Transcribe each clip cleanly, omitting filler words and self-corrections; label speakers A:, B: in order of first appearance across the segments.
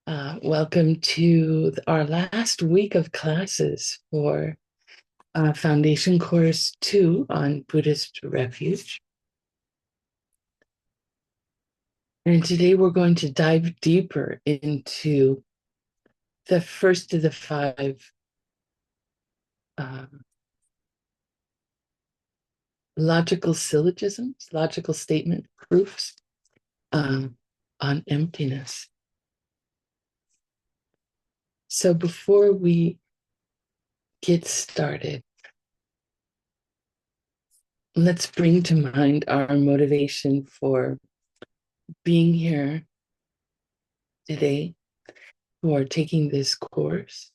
A: Welcome to our last week of classes for Foundation Course 2 on Buddhist Refuge. And today we're going to dive deeper into the first of the five logical syllogisms, logical statement proofs on emptiness. So before we get started, let's bring to mind our motivation for being here today, for taking this course.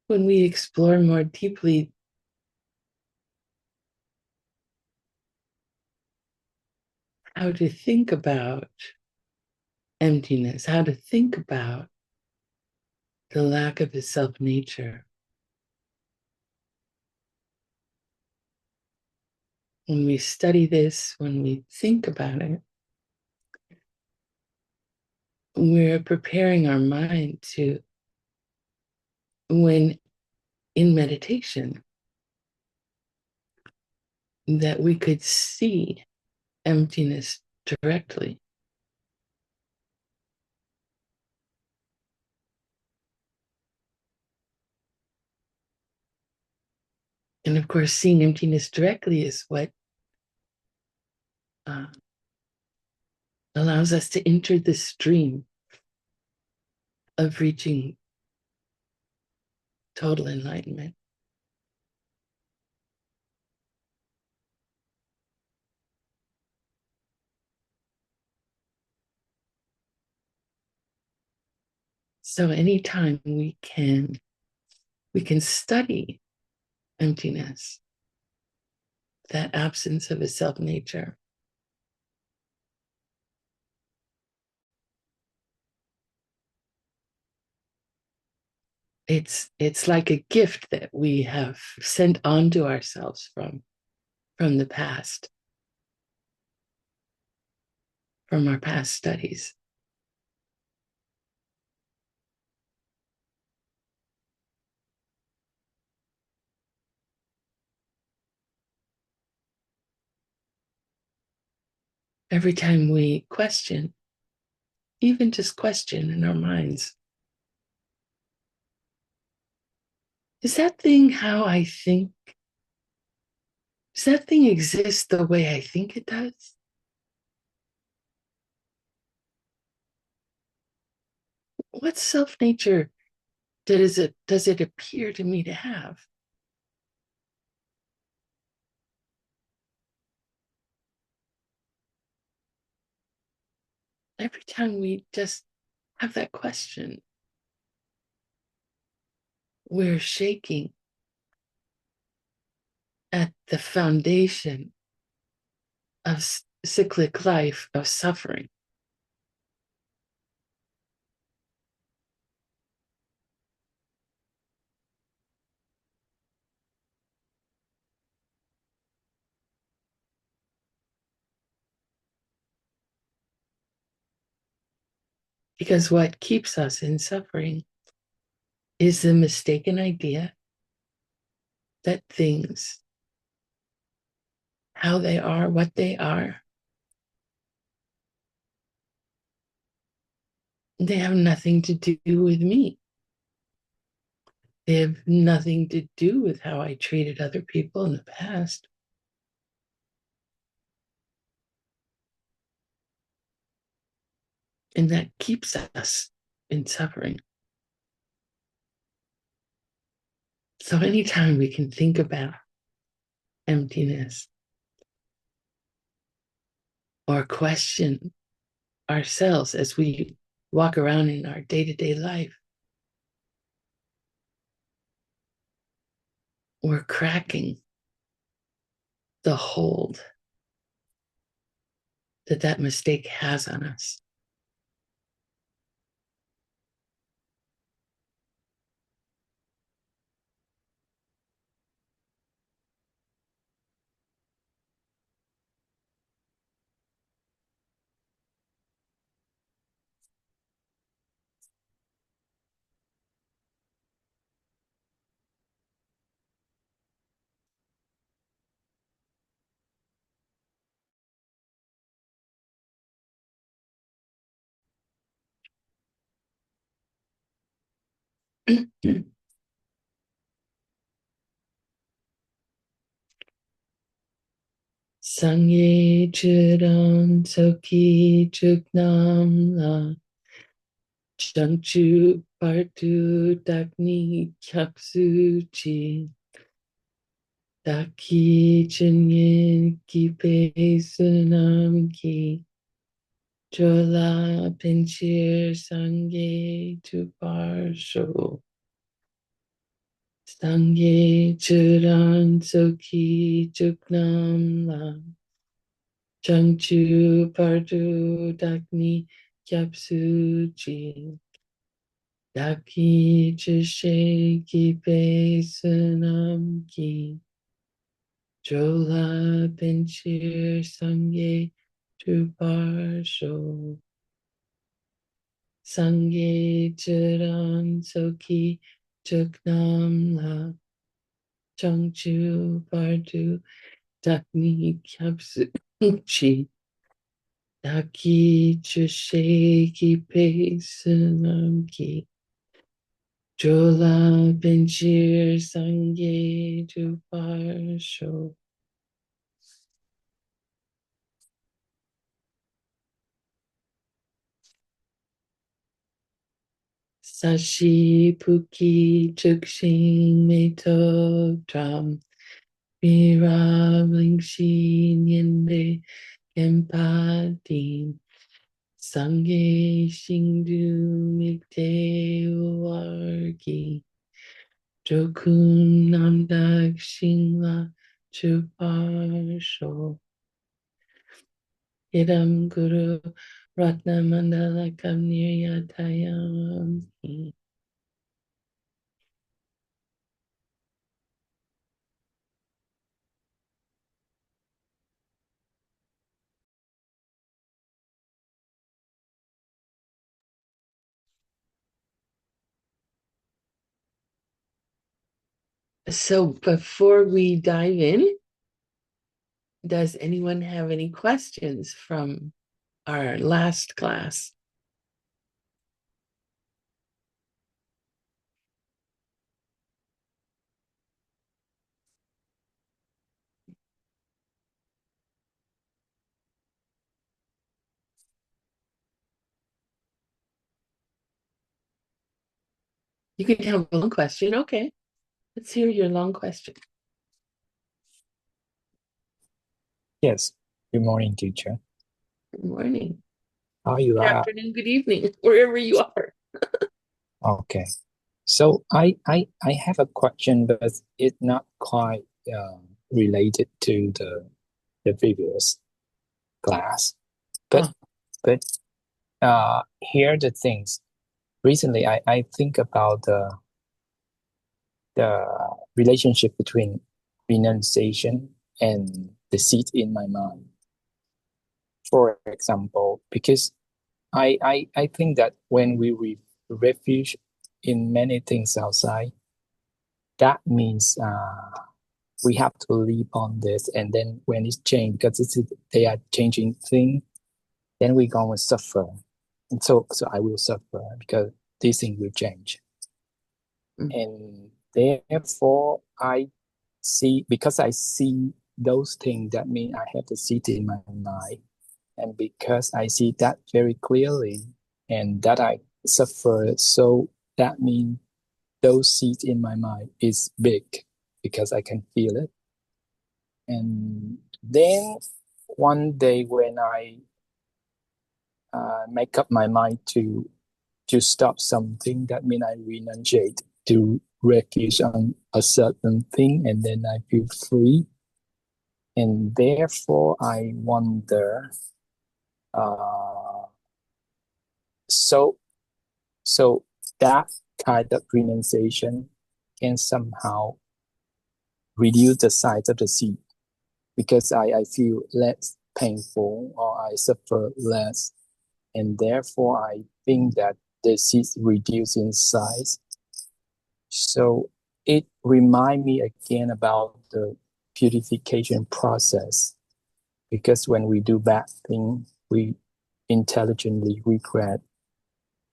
A: When we explore more deeply how to think about emptiness, how to think about the lack of a self nature, when we study this, when we think about it, we're preparing our mind to, when in meditation, that we could see emptiness directly. And of course, seeing emptiness directly is what uh, allows us to enter the stream of reaching total enlightenment. So anytime we can study emptiness, that absence of a self nature, it's like a gift that we have sent on to ourselves from the past, from our past studies. Every time we question, even just question in our minds, is that thing how I think? Does that thing exist the way I think it does? What self nature does it appear to me to have? Every time we just have that question, we're shaking at the foundation of cyclic life, of suffering. Because what keeps us in suffering is the mistaken idea that things, how they are, what they are, they have nothing to do with me. They have nothing to do with how I treated other people in the past. And that keeps us in suffering. So anytime we can think about emptiness or question ourselves as we walk around in our day-to-day life, we're cracking the hold that mistake has on us. Sangye Chiran Soki Chugnam La Changchu Partu Dakni Kyapsu Chi Daki Chinyin Kipe Sunam Ki Jola Pinchir Sangye Tuparsho Sangye Chiran Soki Chugnam La Changchu Partu Dakni Kyapsu Chi Daki Chishe Kipe Sunam Ki Jola Pinchir Sangye Tuparsho Sangye Chiran Soki Chuknam La Changchu Partu Dakni Kyapsu Chi Daki Chishe Kipe Sunam Ki Jola Pinchir Sangye Tuparsho. Sashi Puki Chukshin Meto Tram Mirabling Shin Yende Empadim Sangye Shingdu Mikte Uargi Jokun Namdak Shingla Chuparsho Idam Guru Ratna Mandala Kamniryatayam. So before we dive in, does anyone have any questions from our last class? You can have a long question. Okay, let's hear your long question.
B: Yes. Good morning, teacher.
A: Good morning.
B: How you
A: Good
B: are?
A: afternoon, good evening, wherever you are.
B: Okay. So I have a question, but it's not quite related to the previous class. But
A: Oh,
B: but here are the things. Recently, I think about the relationship between renunciation and the seed in my mind. For example, because I think that when we refuge in many things outside, that means we have to live on this. And then when it's changed, because they are changing things, then we're going to suffer. And so I will suffer because this thing will change.
A: mm,
B: And therefore, because I see those things, that means I have the seed in my mind. And because I see that very clearly, and that I suffer. So that means those seeds in my mind is big because I can feel it. And then one day when I make up my mind to stop something, that means I renunciate to refuse on a certain thing, and then I feel free. And therefore, I wonder. Uh, so, so that kind of renunciation can somehow reduce the size of the seed because I feel less painful or I suffer less, and therefore I think that the seeds reduce in size. So it reminds me again about the purification process because when we do bad things, we intelligently regret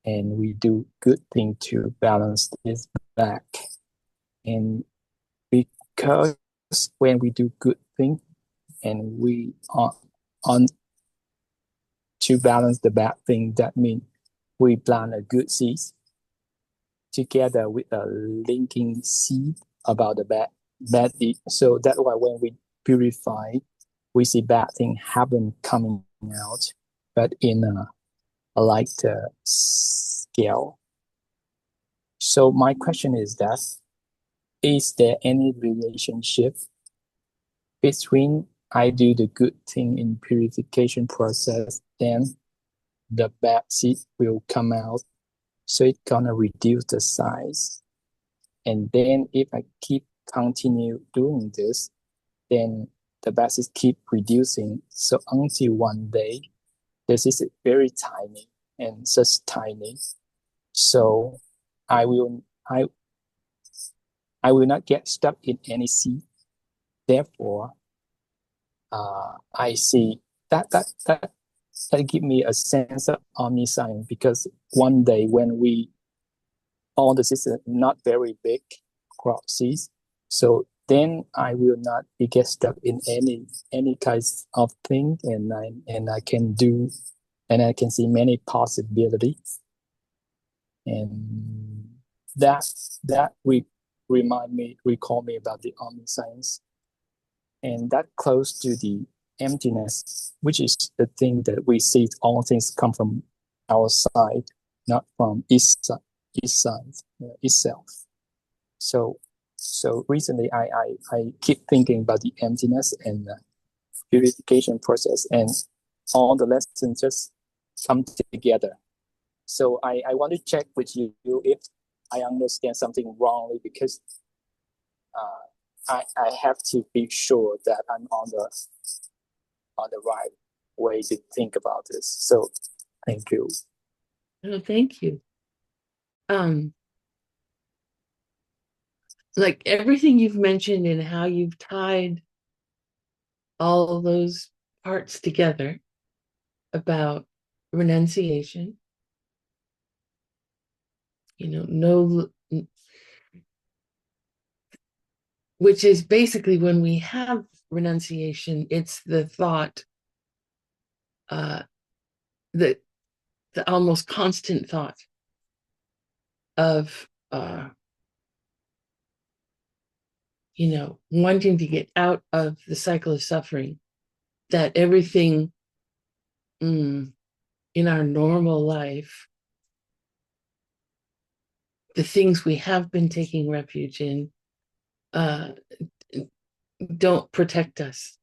B: and we do good thing to balance this back. And because when we do good thing and we are on to balance the bad thing, that means we plant a good seed together with a linking seed about the bad deed. So that's why when we purify, we see bad thing happen coming out, but in a lighter scale. So my question is that is there any relationship between I do the good thing in purification process, then the bad seed will come out, so it's gonna reduce the size. And then if I keep continue doing this, then the bad seeds keep reducing. So until one day, this is very tiny and such tiny. So I will I I will not get stuck in any seed. Therefore, I see that give me a sense of omniscience because one day when we all the seeds are not very big crop seeds, so then I will not be get stuck in any kinds of thing, and I can do and I can see many possibilities, and that that we recall me about the omniscience, and that close to the emptiness, which is the thing that we see all things come from our side, not from each side itself. So so recently I keep thinking about the emptiness and purification process, and all the lessons just come together. So I want to check with you if I understand something wrongly because I have to be sure that I'm on the right way to think about this. So thank you.
A: Oh, thank you. Um, like everything you've mentioned and how you've tied all of those parts together about renunciation, no, which is basically when we have renunciation, it's the thought, uh, the almost constant thought of wanting to get out of the cycle of suffering, that everything in our normal life, the things we have been taking refuge in, uh, don't protect us.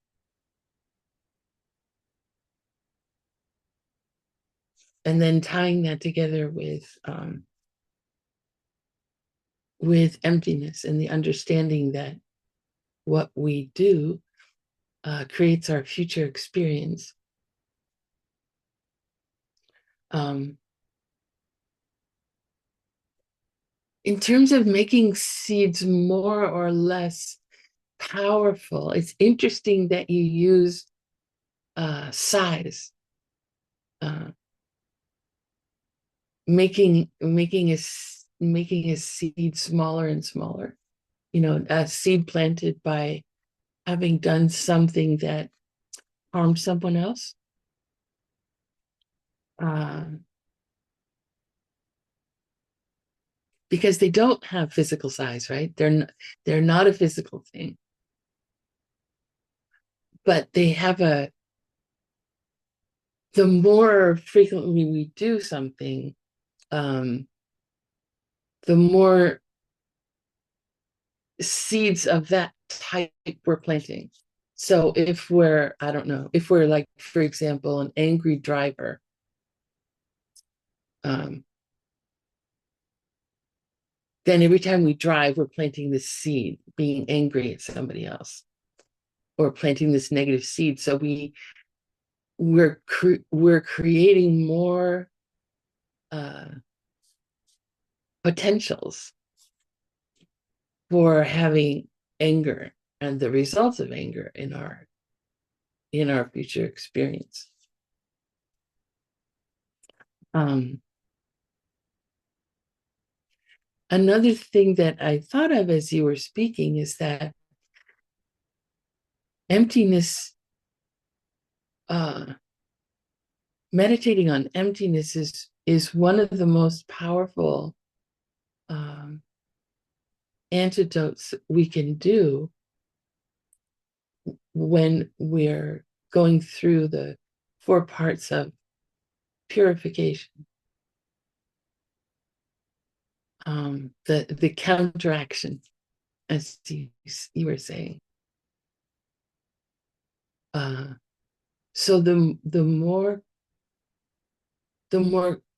A: And then tying that together with emptiness and the understanding that what we do creates our future experience. Um, in terms of making seeds more or less powerful, it's interesting that you use size, uh, making a seed smaller and smaller. A seed planted by having done something that harmed someone else. Uh, because they don't have physical size, right? They're not a physical thing, but they have the more frequently we do something, the more seeds of that type we're planting. So if we're, I don't know, if we're like, for example, an angry driver, then every time we drive, we're planting this seed, being angry at somebody else, or planting this negative seed. So we're creating more uh, potentials for having anger and the results of anger in our future experience. Another thing that I thought of as you were speaking is that emptiness, meditating on emptiness is one of the most powerful antidotes we can do when we're going through the 4 parts of purification. The counteraction, as you were saying. So the more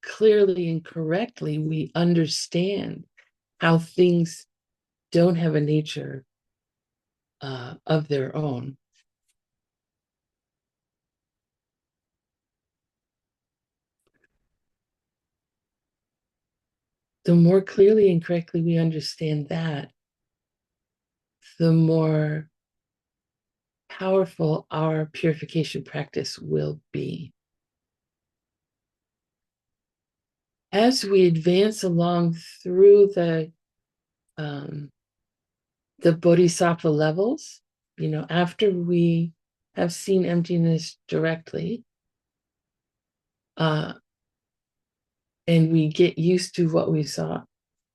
A: clearly and correctly we understand how things don't have a nature of their own, the more clearly and correctly we understand that, the more powerful our purification practice will be. As we advance along through the bodhisattva levels, after we have seen emptiness directly, and we get used to what we saw,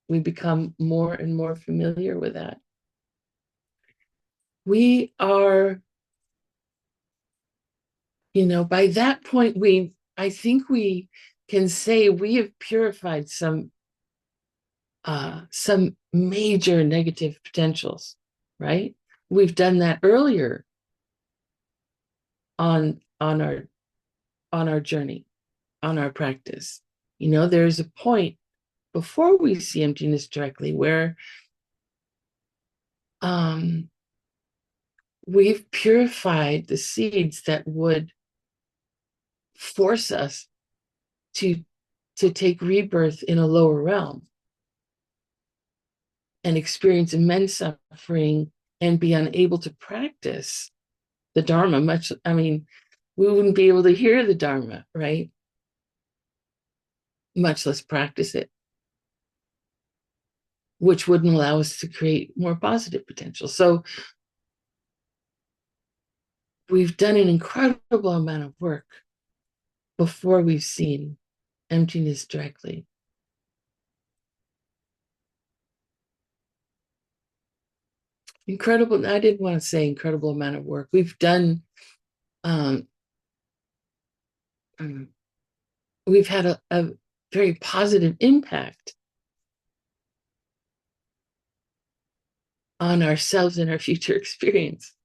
A: we become more and more familiar with that. We are, by that point, I think we can say we have purified some major negative potentials, right? We've done that earlier on our journey, on our practice. There's a point before we see emptiness directly where we've purified the seeds that would force us to take rebirth in a lower realm and experience immense suffering and be unable to practice the Dharma we wouldn't be able to hear the Dharma, right? Much less practice it, which wouldn't allow us to create more positive potential. So we've done an incredible amount of work before we've seen emptiness directly. Incredible, I didn't want to say incredible amount of work. We've done, we've had a very positive impact on ourselves and our future experience.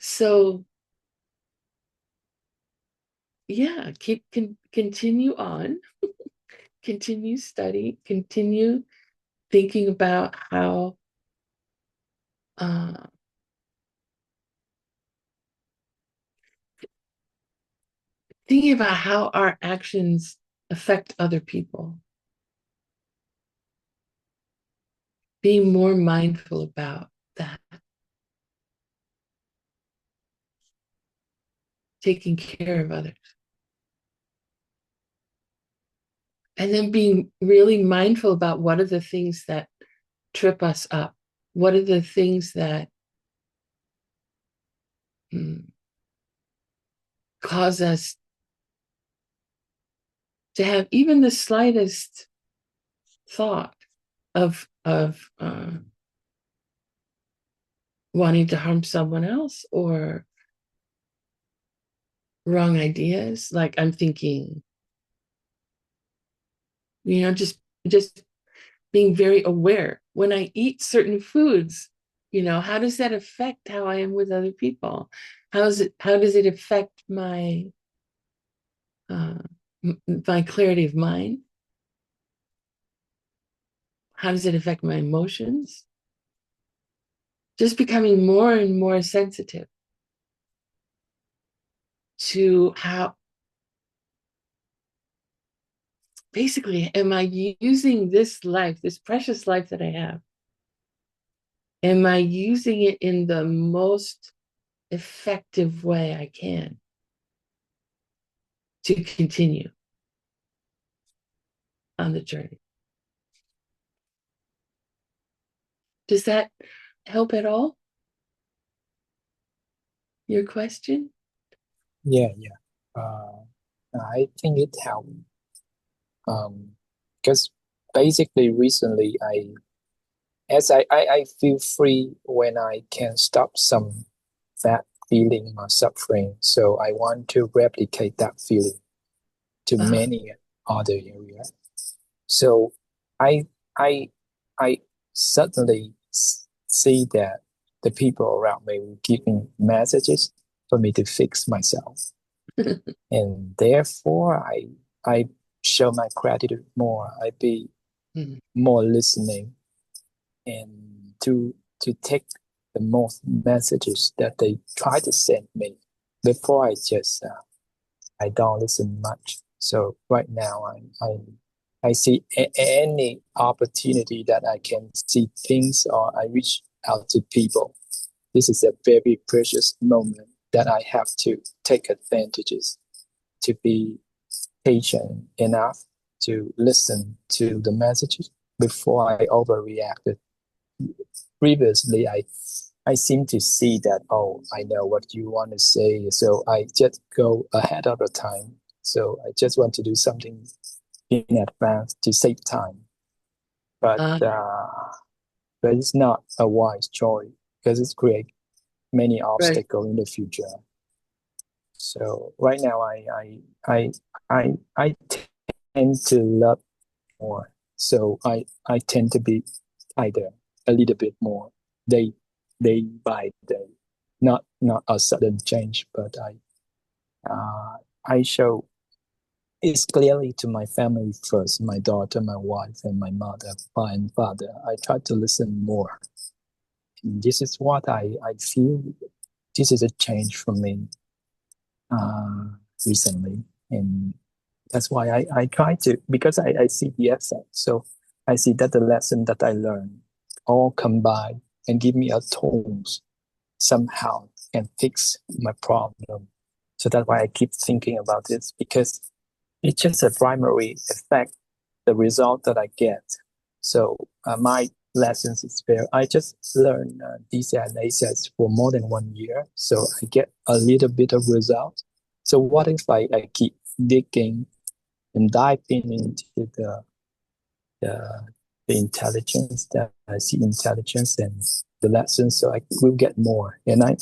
A: So yeah, continue on, continue study, continue thinking about how our actions affect other people. Being more mindful about that. Taking care of others. And then being really mindful about what are the things that trip us up. What are the things that cause us to have even the slightest thought of wanting to harm someone else or wrong ideas. Like I'm thinking, just being very aware when I eat certain foods, how does that affect how I am with other people? How does it affect uh, my clarity of mind? How does it affect my emotions? Just becoming more and more sensitive to how, basically, am I using this life, this precious life that I have? Am I using it in the most effective way I can to continue on the journey? Does that help at all? Your question?
B: Yeah, yeah. I think it helped. Because basically recently I feel free when I can stop some that feeling or suffering. So I want to replicate that feeling to
A: Uh,
B: many other areas. So I I I certainly see that the people around me will give me messages for me to fix myself. And therefore I show my gratitude more. I be more listening and to take the most messages that they try to send me before I don't listen much. So right now I see any opportunity that I can see things or I reach out to people. This is a very precious moment that I have to take advantages to be patient enough to listen to the messages before I overreacted. Previously, I seem to see that, oh, I know what you want to say, so I just go ahead of the time. So I just want to do something in advance to save time. But
A: uh,
B: but it's not a wise choice because it creates many
A: right.
B: obstacles in the future. So right now, I tend to love more. So I tend to be tighter a little bit more day by day. Not a sudden change, but I show it's clearly to my family first, my daughter, my wife, and my mother, and father. I try to listen more. And this is what I feel. This is a change for me uh, recently, and that's why I try to because I see the effect. So I see that the lesson that I learned all combine and give me a tools somehow can fix my problem. So that's why I keep thinking about this because it's just a primary effect, the result that I get. So my lessons is fair. I just learned these and ACIs for more than 1 year. So I get a little bit of result. So what if I keep digging and diving into the, the intelligence that I see intelligence and the lessons, so I will get more. And I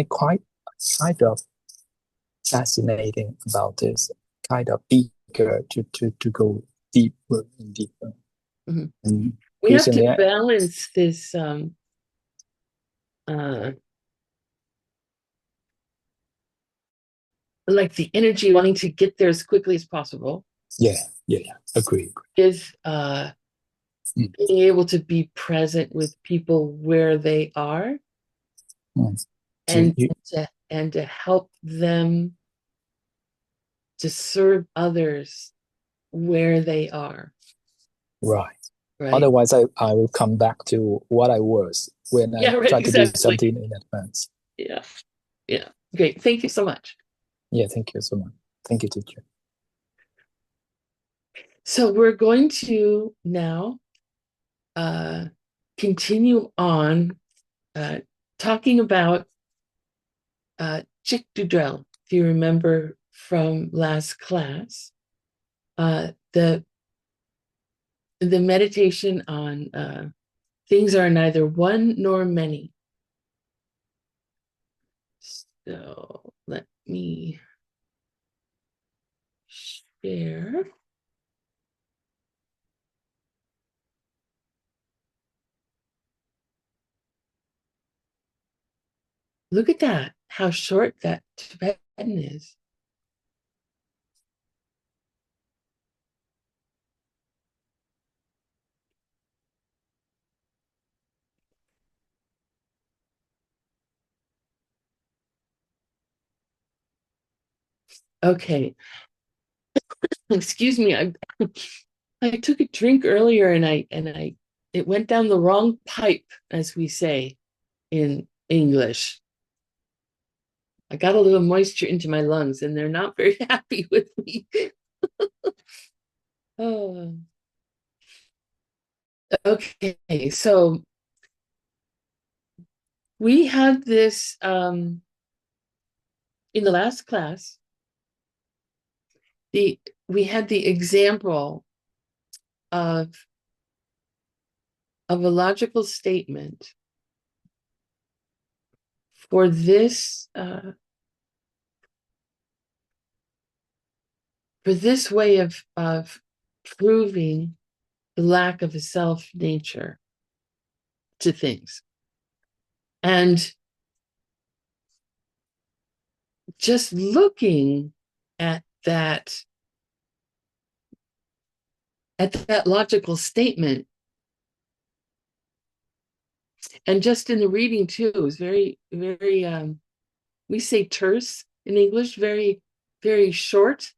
B: quite kind of fascinating about this, kind of eager to go deeper and deeper.
A: Mhm.
B: And
A: We have to
B: recently,
A: balance this, uh, like the energy wanting to get there as quickly as possible,
B: yeah, yeah, agree.
A: is
B: Mm,
A: being able to be present with people where they are,
B: mm. So
A: and
B: you,
A: to help them to serve others where they are,
B: right.
A: right?
B: Otherwise, I will come back to what I was when I
A: Yeah, right,
B: try to do
A: exactly.
B: something in advance.
A: Yeah, yeah. Great. Thank you so much.
B: Yeah, thank you so much. Thank you, teacher.
A: So we're going to now uh, continue on uh, talking about Chick Dudrell. If you remember from last class, the meditation on things are neither one nor many. So let me share. Look at that, how short that Tibetan is. Okay, excuse me. I took a drink earlier and I it went down the wrong pipe, as we say in English. I got a little moisture into my lungs and they're not very happy with me. Oh, okay. So we had this in the last class. We had the example of a logical statement for this way of proving the lack of a self nature to things. And just looking at that logical statement, and just in the reading too, it was very, very we say terse in English, very, very short,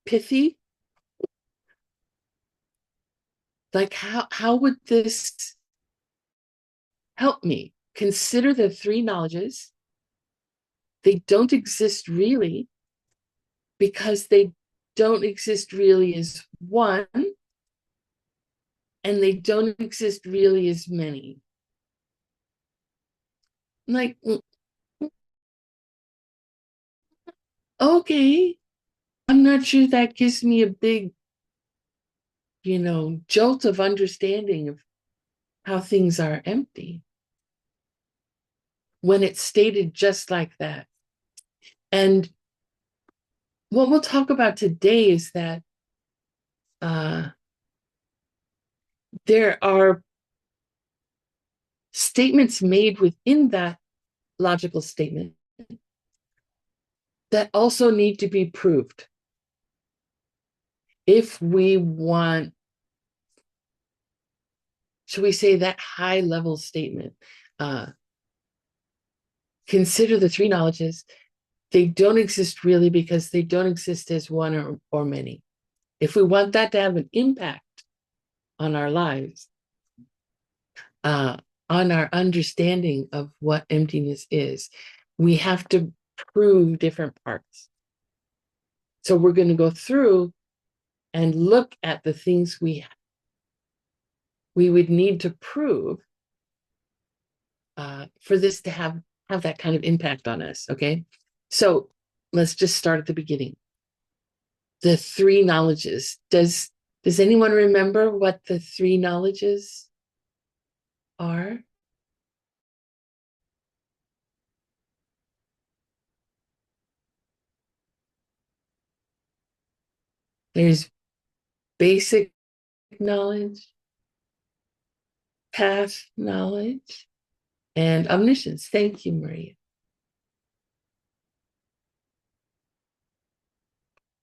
A: pithy. Like how would this help me? Consider the three knowledges. They don't exist really because they don't exist really as one, and they don't exist really as many. Like, okay, I'm not sure that gives me a big, jolt of understanding of how things are empty when it's stated just like that. And what we'll talk about today is that there are statements made within that logical statement that also need to be proved if we want, should we say, that high level statement. Consider the three knowledges. They don't exist really because they don't exist as one or many. If we want that to have an impact on our lives, on our understanding of what emptiness is, we have to prove different parts. So we're going to go through and look at the things we would need to prove for this to have that kind of impact on us. Okay, so let's just start at the beginning. The three knowledges. Does anyone remember what the three knowledges are? There's basic knowledge, path knowledge, and omniscience. Thank you, Maria.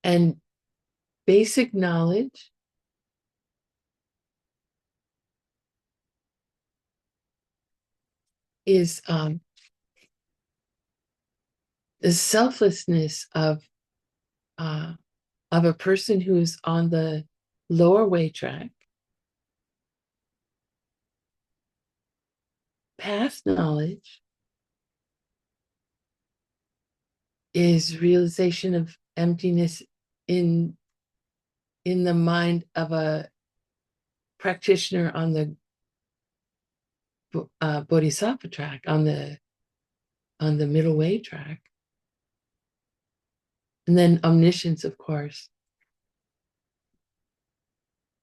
A: And basic knowledge is the selflessness of a person who's on the lower way track. Path knowledge is realization of emptiness in the mind of a practitioner on the bodhisattva track, on the middle way track. And then omniscience, of course,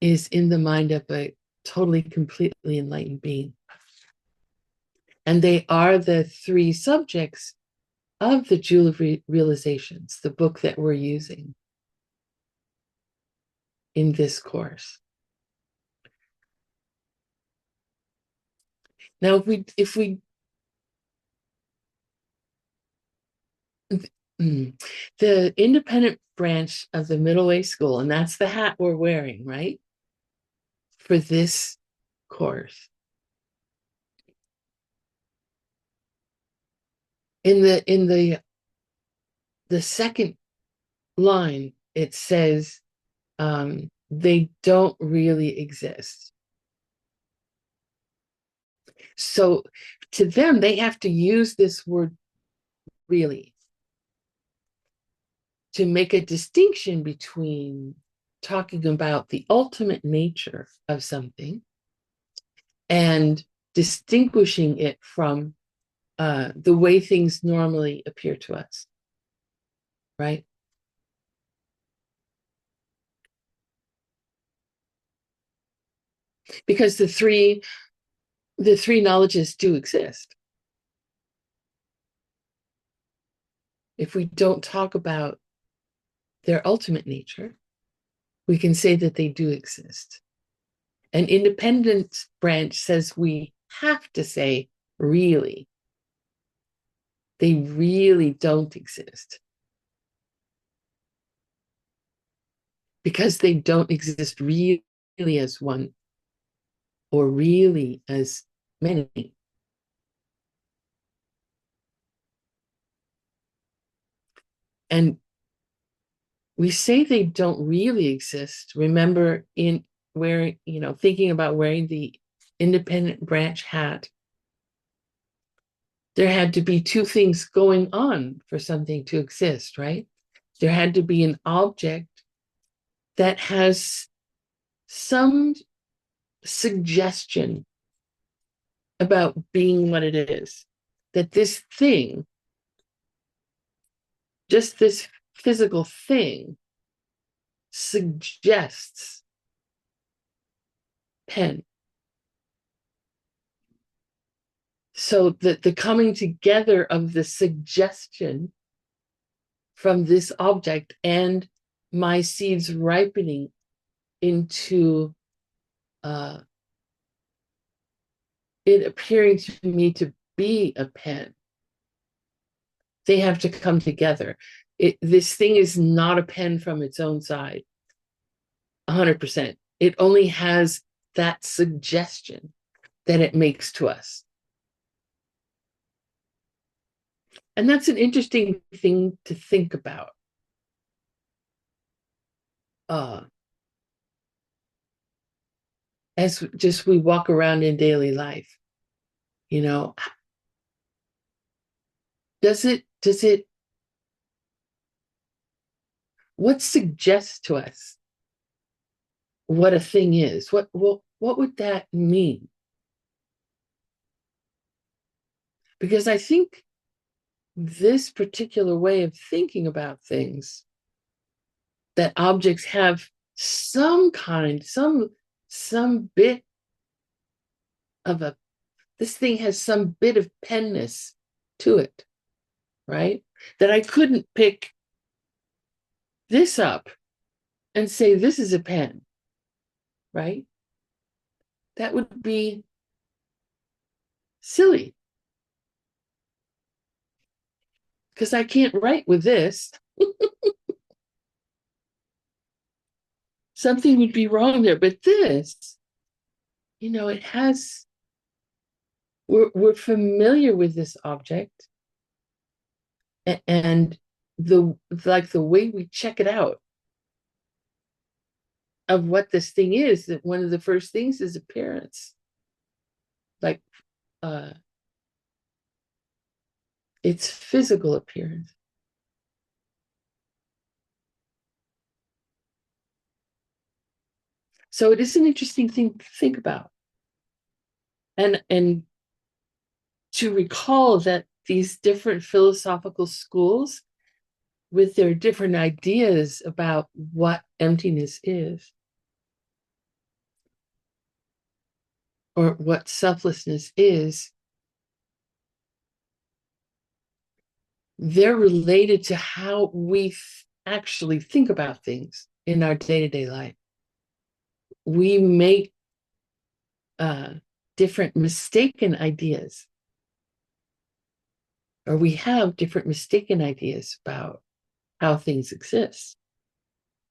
A: is in the mind of a totally, completely enlightened being. And they are the three subjects of the Jewel of Realizations, the book that we're using in this course. Now, if we the independent branch of the middle way school, and that's the hat we're wearing, right? For this course. In the second line, it says they don't really exist. So to them, they have to use this word really to make a distinction between talking about the ultimate nature of something and distinguishing it from the way things normally appear to us, right? Because the three knowledges do exist. If we don't talk about their ultimate nature, we can say that they do exist. An independent branch says we have to say really. They really don't exist. Because they don't exist really as one or really as many. And we say they don't really exist. Remember, in wearing, thinking about wearing the independent branch hat, there had to be two things going on for something to exist, right? There had to be an object that has some suggestion about being what it is, that this thing, just this physical thing, suggests pen. So the coming together of the suggestion from this object and my seeds ripening into it appearing to me to be a pen. They have to come together. This thing is not a pen from its own side, 100%. It only has that suggestion that it makes to us. And that's an interesting thing to think about. As just we walk around in daily life, does it what suggests to us what a thing is? What would that mean? Because I think this particular way of thinking about things, that objects have some bit of this thing has some bit of penness to it, right? That I couldn't pick this up and say this is a pen, right? That would be silly. Because I can't write with this. Something would be wrong there. But this, it has, we're familiar with this object. And the way we check it out of what this thing is, that one of the first things is appearance. Like its physical appearance. So it is an interesting thing to think about. And to recall that these different philosophical schools with their different ideas about what emptiness is or what selflessness is, they're related to how we actually think about things in our day-to-day life. We make different mistaken ideas, or we have different mistaken ideas about how things exist.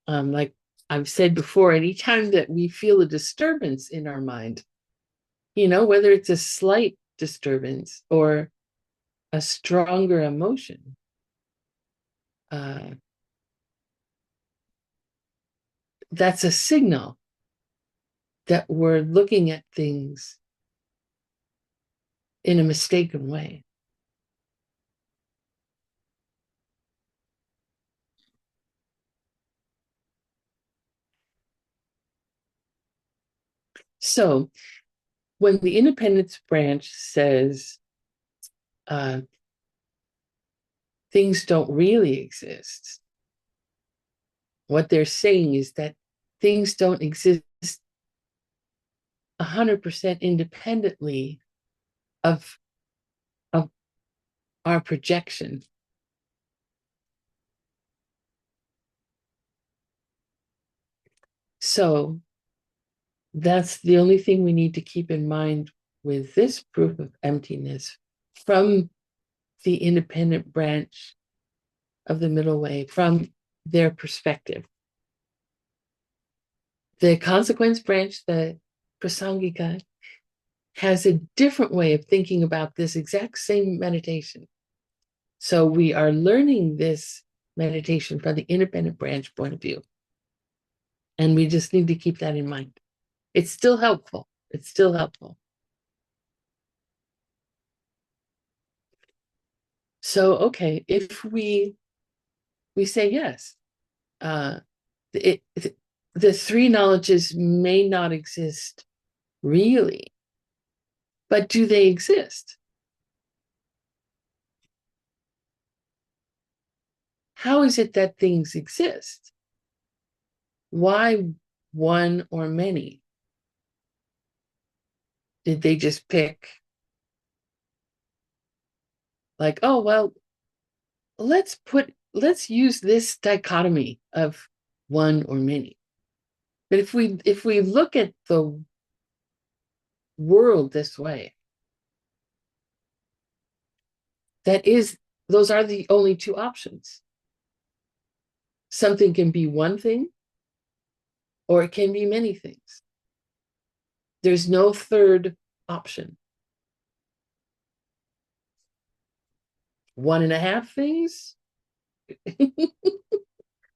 A: Like I've said before, anytime that we feel a disturbance in our mind, whether it's a slight disturbance or a stronger emotion, that's a signal that we're looking at things in a mistaken way. So when the independence branch says things don't really exist, what they're saying is that things don't exist 100% independently of our projection. So that's the only thing we need to keep in mind with this proof of emptiness from the independent branch of the middle way, from their perspective. The consequence branch, the Prasangika, has a different way of thinking about this exact same meditation. So we are learning this meditation from the independent branch point of view. And we just need to keep that in mind. It's still helpful. It's still helpful. So, okay, if we say yes, the three knowledges may not exist really, but do they exist? How is it that things exist? Why one or many? Did they just pick like, oh, well, let's use this dichotomy of one or many? But if we look at the world this way, those are the only two options. Something can be one thing, or it can be many things. There's no third option. One and a half things?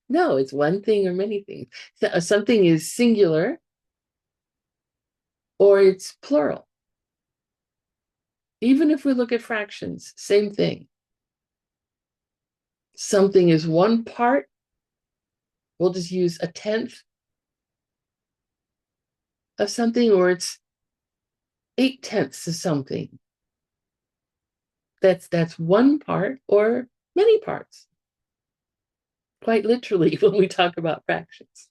A: No, it's one thing or many things. Something is singular or it's plural. Even if we look at fractions, same thing. Something is one part, we'll just use a tenth of something, or it's 8/10 of something. That's one part or many parts. Quite literally, when we talk about fractions.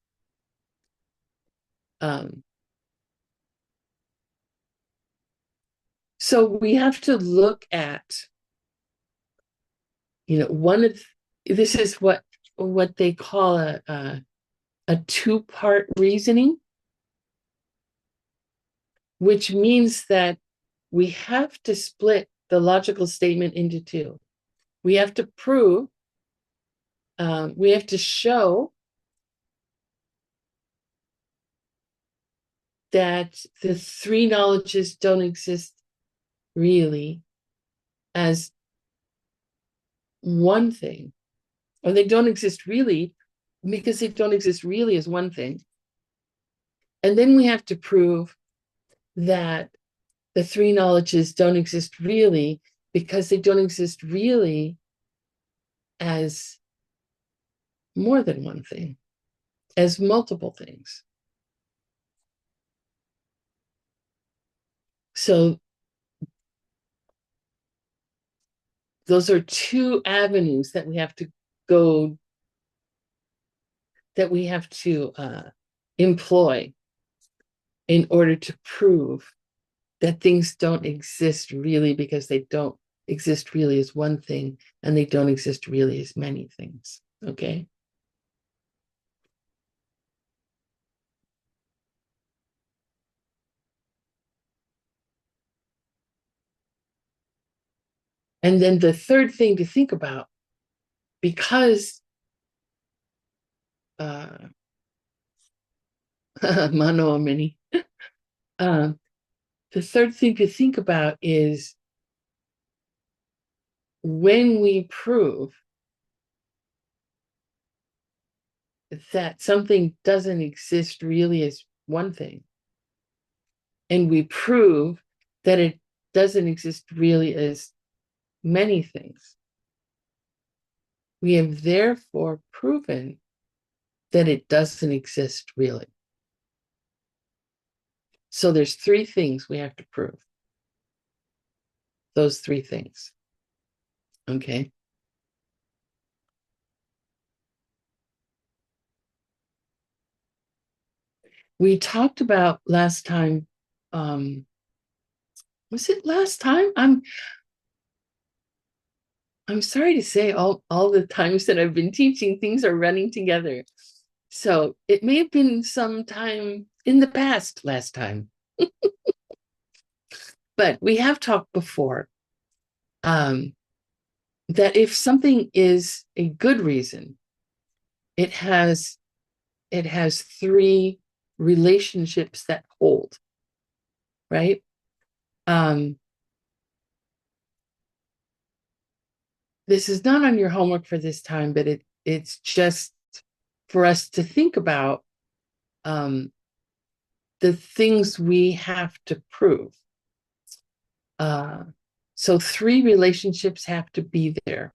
A: So we have to look at, this is what they call a two-part reasoning, which means that we have to split the logical statement into two. We have to prove, we have to show that the three knowledges don't exist really as one thing, or they don't exist really because they don't exist really as one thing. And then we have to prove that the three knowledges don't exist really because they don't exist really as more than one thing, as multiple things. So those are two avenues that we have to go, that we have to employ in order to prove that things don't exist really, because they don't exist really as one thing, and they don't exist really as many things. Okay. And then the third thing to think about, because mano a many, the third thing to think about is when we prove that something doesn't exist really as one thing, and we prove that it doesn't exist really as many things, we have therefore proven that it doesn't exist really. So there's three things we have to prove. Those three things. Okay. We talked about last time, was it last time? I'm sorry to say, all the times that I've been teaching, things are running together. So it may have been some time in the past last time. But we have talked before that if something is a good reason, it has three relationships that hold, right? This is not on your homework for this time, but it's just for us to think about the things we have to prove. So three relationships have to be there.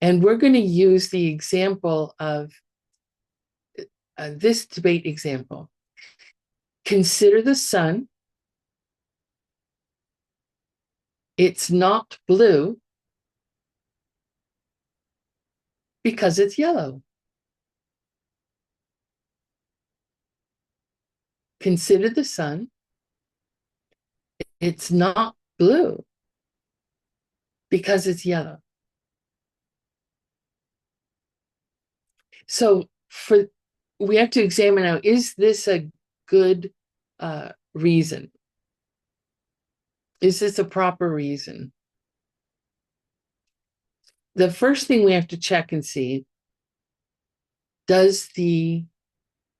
A: And we're going to use the example of this debate example. Consider the sun. It's not blue because it's yellow. Consider the sun. It's not blue because it's yellow. So we have to examine now, is this a good reason? Is this a proper reason? The first thing we have to check and see, does the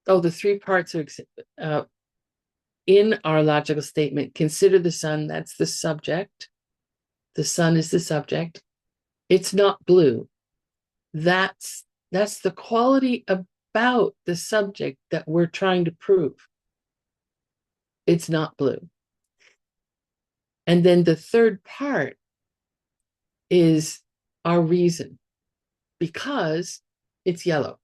A: three parts are in our logical statement. Consider the sun, that's the subject. The sun is the subject. It's not blue. That's the quality about the subject that we're trying to prove. It's not blue. And then the third part is our reason, because it's yellow.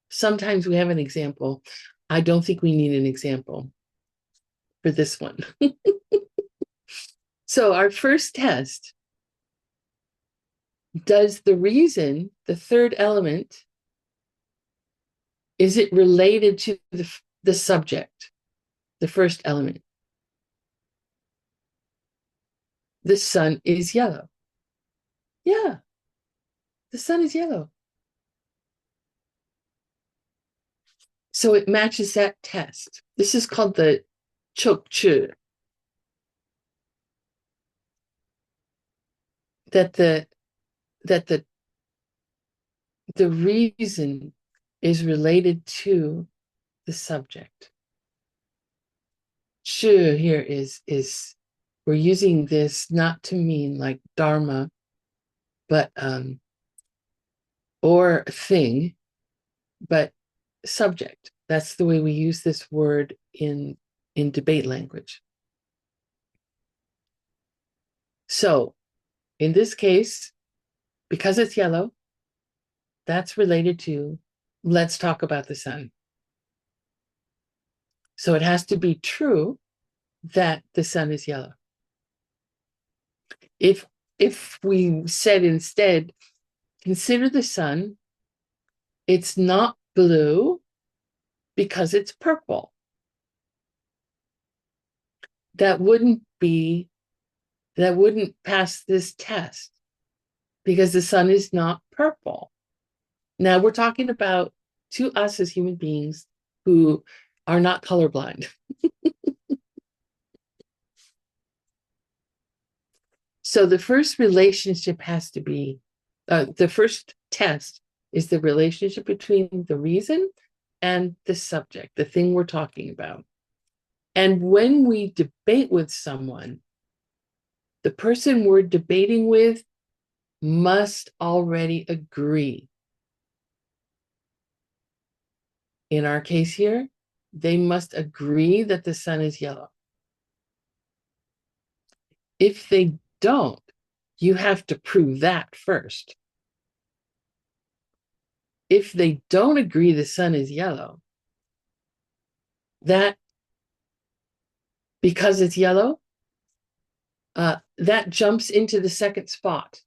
A: Sometimes we have an example. I don't think we need an example for this one. So our first test, does the reason, the third element, is it related to the subject, the first element? The sun is yellow. Yeah, the sun is yellow. So it matches that test. This is called the chokchu. That the reason is related to the subject. Shu here is we're using this not to mean like dharma, but or thing, but subject. That's the way we use this word in debate language. So in this case, because it's yellow, that's related to, let's talk about the sun. So it has to be true that the sun is yellow. If we said instead, consider the sun, it's not blue because it's purple. That wouldn't pass this test because the sun is not purple. Now we're talking about to us as human beings who are not colorblind. So the first relationship has to be, the first test is the relationship between the reason and the subject, the thing we're talking about. And when we debate with someone, the person we're debating with must already agree. In our case here, they must agree that the sun is yellow. If they don't, you have to prove that first. If they don't agree the sun is yellow, that because it's yellow, that jumps into the second spot.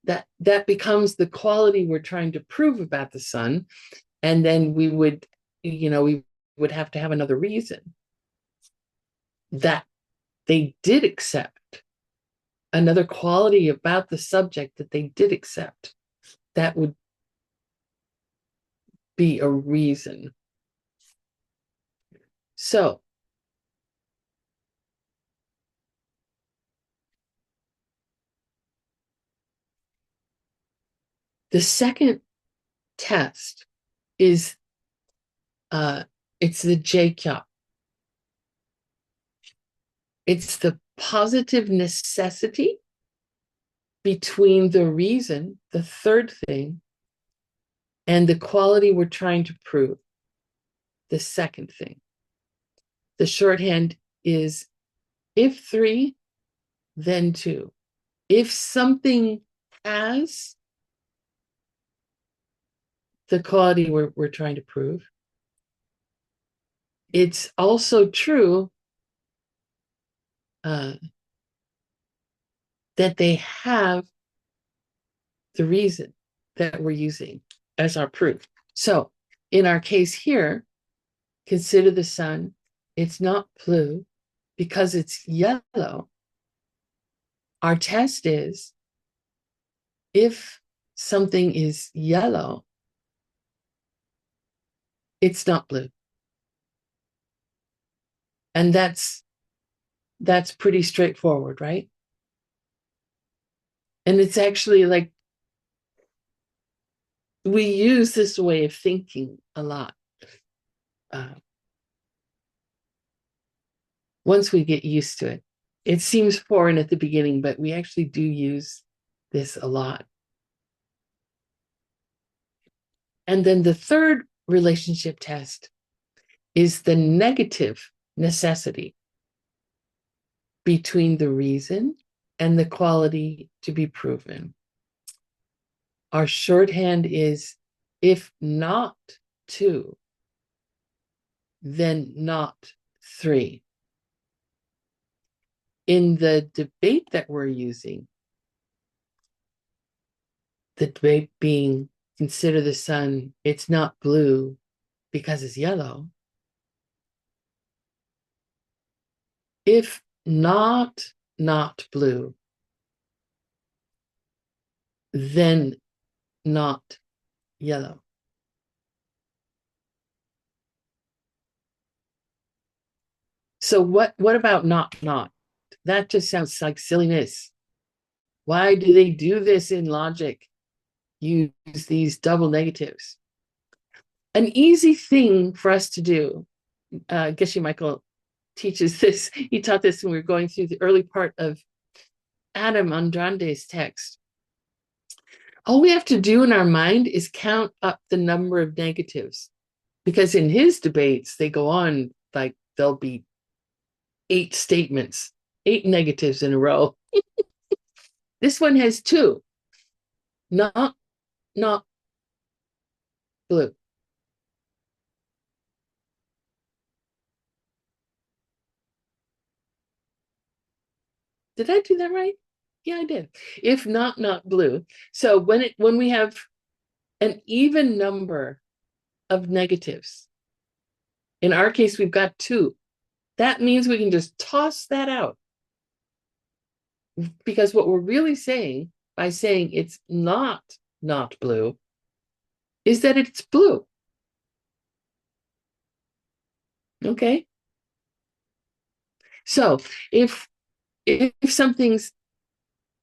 A: That becomes the quality we're trying to prove about the sun, and then we would have to have another reason that they did accept, another quality about the subject that they did accept. That would be a reason. So the second test is it's the J-Kya. It's the positive necessity between the reason, the third thing, and the quality we're trying to prove, the second thing. The shorthand is if 3, then 2. If something has the quality we're trying to prove, it's also true that they have the reason that we're using as our proof. So in our case here, consider the sun. It's not blue because it's yellow. Our test is if something is yellow, it's not blue. And that's pretty straightforward, right? And it's actually like we use this way of thinking a lot. Once we get used to it, it seems foreign at the beginning, but we actually do use this a lot. And then the third relationship test is the negative necessity between the reason and the quality to be proven. Our shorthand is if not 2, then not 3. In the debate that we're using, the debate being consider the sun, it's not blue because it's yellow. If not blue, then not yellow. So what about not? That just sounds like silliness. Why do they do this in logic? Use these double negatives. An easy thing for us to do, Geshe Michael teaches this. He taught this when we were going through the early part of Adam Andrande's text. All we have to do in our mind is count up the number of negatives, because in his debates, they go on like there'll be 8 statements, 8 negatives in a row. This one has 2, not blue. Did I do that right? Yeah, I did. If not, not blue. So when we have an even number of negatives, in our case, we've got two. That means we can just toss that out. Because what we're really saying by saying it's not blue is that it's blue. Okay. So if something's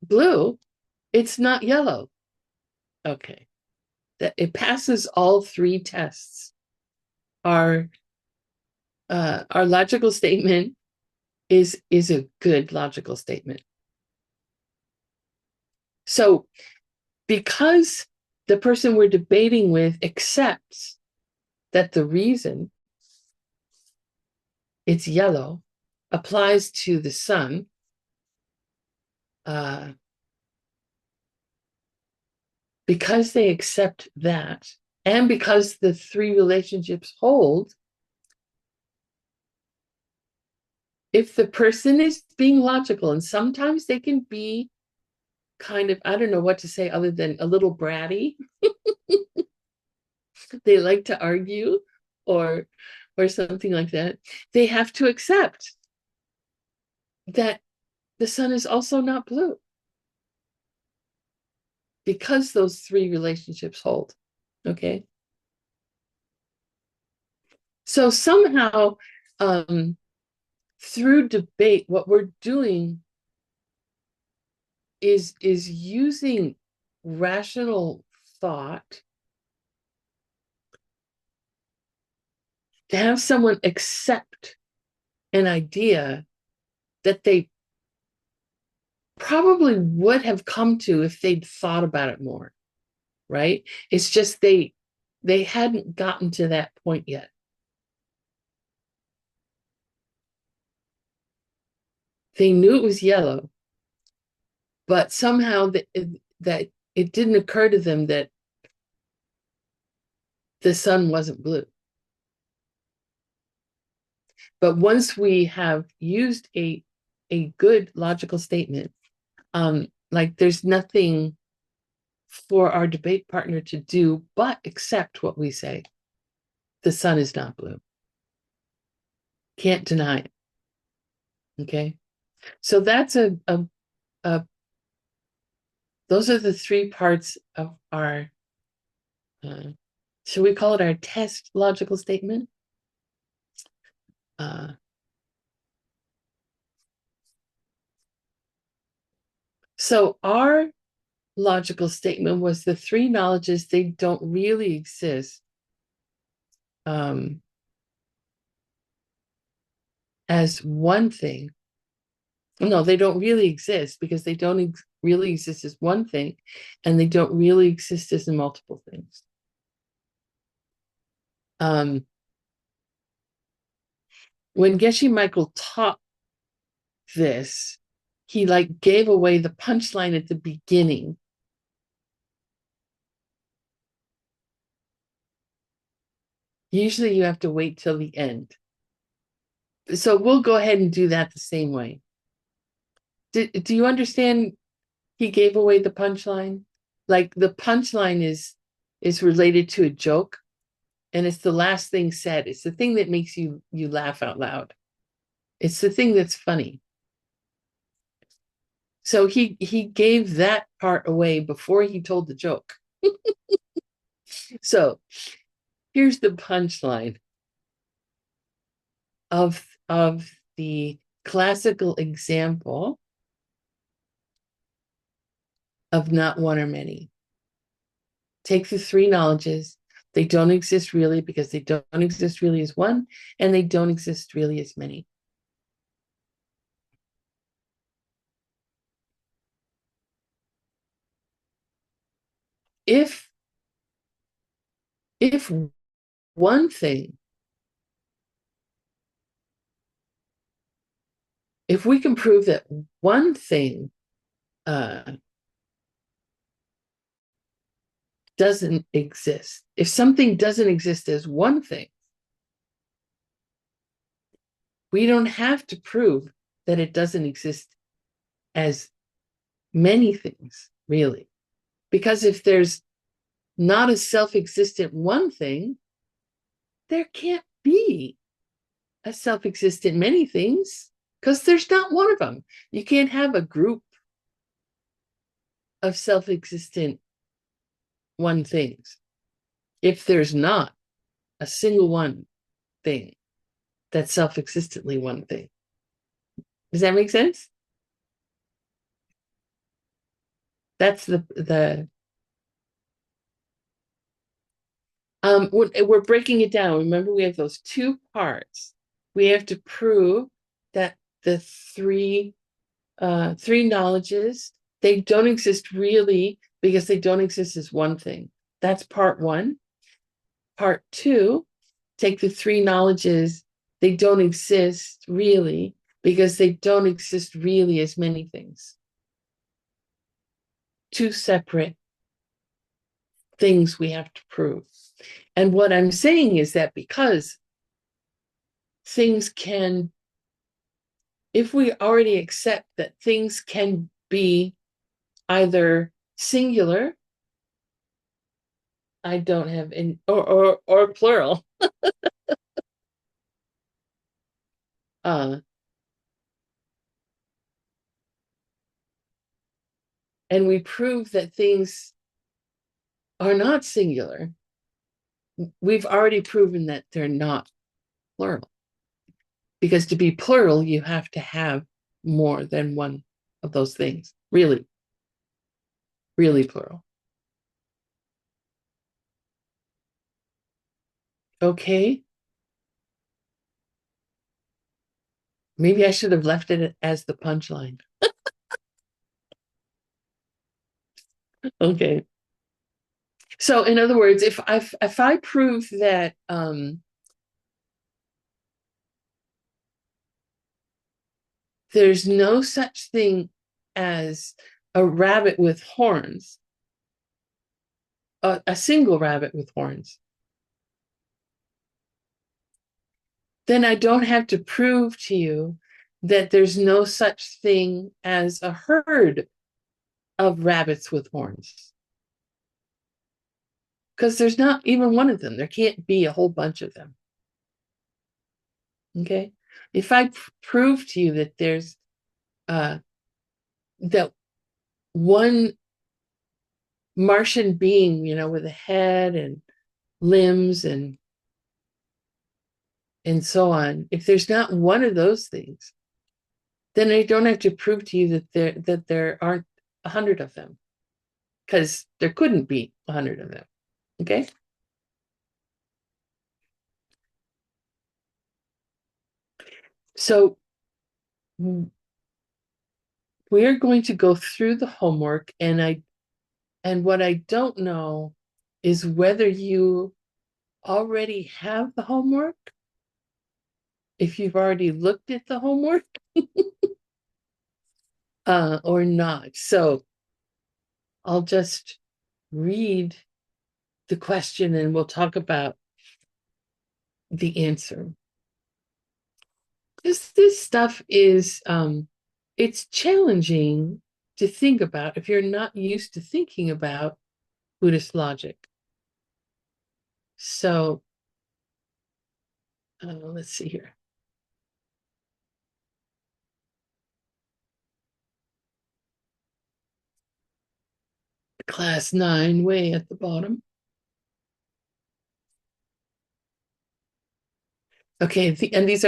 A: blue, it's not yellow. Okay. That it passes all three tests. Our our logical statement is a good logical statement. So because the person we're debating with accepts that the reason it's yellow applies to the sun, because they accept that, and because the three relationships hold, if the person is being logical, and sometimes they can be kind of, I don't know what to say other than a little bratty. They like to argue or something like that. They have to accept that the sun is also not blue because those three relationships hold. Okay. So somehow, through debate, what we're doing is using rational thought to have someone accept an idea that they probably would have come to if they'd thought about it more, right? It's just they hadn't gotten to that point yet. They knew it was yellow, but somehow that it didn't occur to them that the sun wasn't blue. But once we have used a good logical statement, like there's nothing for our debate partner to do but accept what we say. The sun is not blue. Can't deny it. Okay. So that's a those are the three parts of our, should we call it our test logical statement? So our logical statement was the three knowledges, they don't really exist as one thing. No, they don't really exist because they don't really exist as one thing, and they don't really exist as multiple things. When Geshe Michael taught this, he like gave away the punchline at the beginning. Usually you have to wait till the end. So we'll go ahead and do that the same way. Do you understand he gave away the punchline? Like the punchline is related to a joke, and it's the last thing said. It's the thing that makes you laugh out loud. It's the thing that's funny. So he gave that part away before he told the joke. So here's the punchline of the classical example of not one or many. Take the three knowledges. They don't exist really because they don't exist really as one, and they don't exist really as many. If one thing, if we can prove that one thing doesn't exist, if something doesn't exist as one thing, we don't have to prove that it doesn't exist as many things, really. Because if there's not a self-existent one thing, there can't be a self-existent many things because there's not one of them. You can't have a group of self-existent one things if there's not a single one thing that's self-existently one thing. Does that make sense? That's the we're breaking it down. Remember, we have those two parts. We have to prove that the three knowledges, they don't exist really because they don't exist as one thing. That's part one. Part two, take the three knowledges, they don't exist really because they don't exist really as many things. Two separate things we have to prove. And what I'm saying is that because things can, if we already accept that things can be either singular, I don't have any, or plural. uh, and we prove that things are not singular, we've already proven that they're not plural. Because to be plural, you have to have more than one of those things. Really, really plural. Okay. Maybe I should have left it as the punchline. Okay. So in other words, if I prove that there's no such thing as a rabbit with horns, a single rabbit with horns, then I don't have to prove to you that there's no such thing as a herd of rabbits with horns. Because there's not even one of them. There can't be a whole bunch of them. Okay? If I prove to you that there's that one Martian being, with a head and limbs and so on, if there's not one of those things, then I don't have to prove to you that there aren't 100 of them, because there couldn't be 100 of them. Okay. So we're going to go through the homework, and what I don't know is whether you already have the homework, if you've already looked at the homework, or not. So I'll just read the question and we'll talk about the answer. This stuff is it's challenging to think about if you're not used to thinking about Buddhist logic. So let's see here. Class 9, way at the bottom. Okay, and these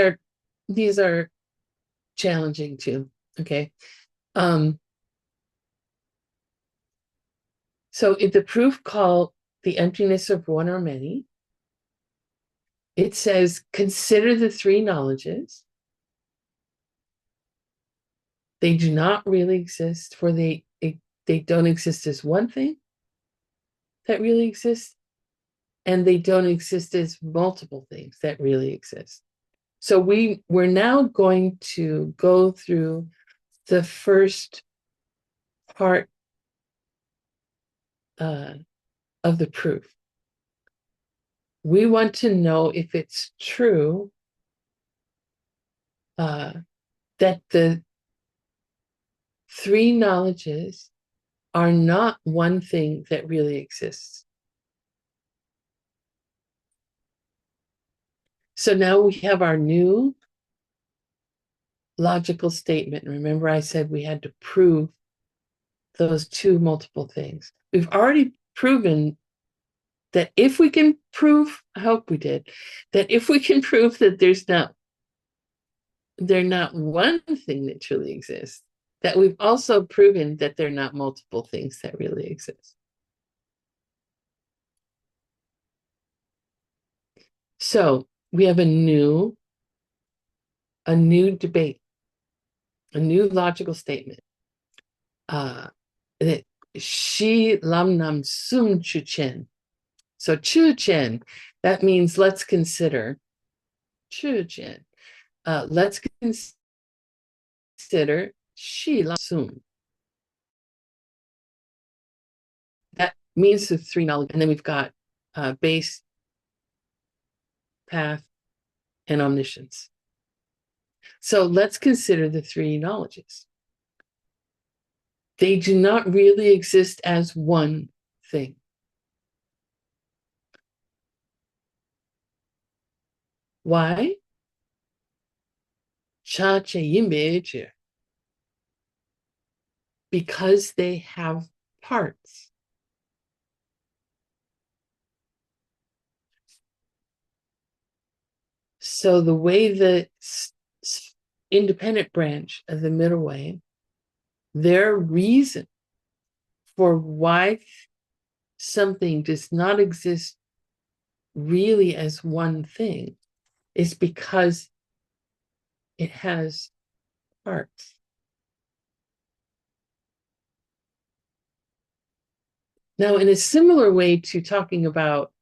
A: are challenging too. Okay. So if the proof called the emptiness of one or many, it says, consider the three knowledges. They do not really exist, for they don't exist as one thing that really exists, and they don't exist as multiple things that really exist. So we're now going to go through the first part of the proof. We want to know if it's true that the three knowledges are not one thing that really exists. So now we have our new logical statement. Remember, I said we had to prove those two multiple things. We've already proven that if we can prove, I hope we did, that if we can prove that they're not one thing that truly exists, that we've also proven that they're not multiple things that really exist. So we have a new debate, a new logical statement. That Shi Lam Nam Sum Chu Chen. So Chu Chen, that means let's consider. Chu Chen. Let's consider Shi Lam Sum. That means the three knowledge. And then we've got base, path, and omniscience. So let's consider the three knowledges. They do not really exist as one thing. Why? Because they have parts. So the way the independent branch of the middle way, their reason for why something does not exist really as one thing is because it has parts. Now, in a similar way to talking about,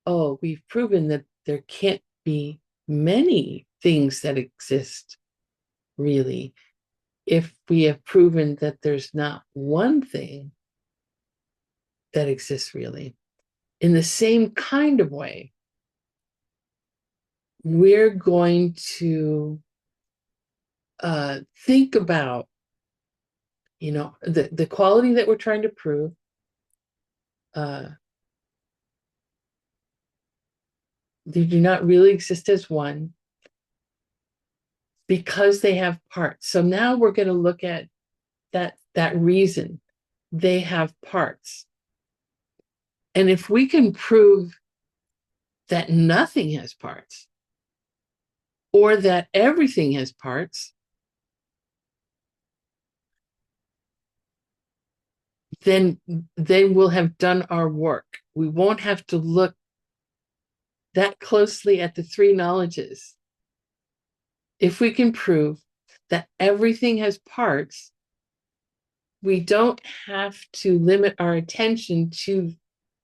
A: oh, we've proven that there can't be many things that exist really, if we have proven that there's not one thing that exists really. In the same kind of way, we're going to think about, the quality that we're trying to prove. They do not really exist as one because they have parts. So now we're going to look at that reason. They have parts. And if we can prove that nothing has parts, or that everything has parts, then we'll have done our work. We won't have to look that closely at the three knowledges. If we can prove that everything has parts, we don't have to limit our attention to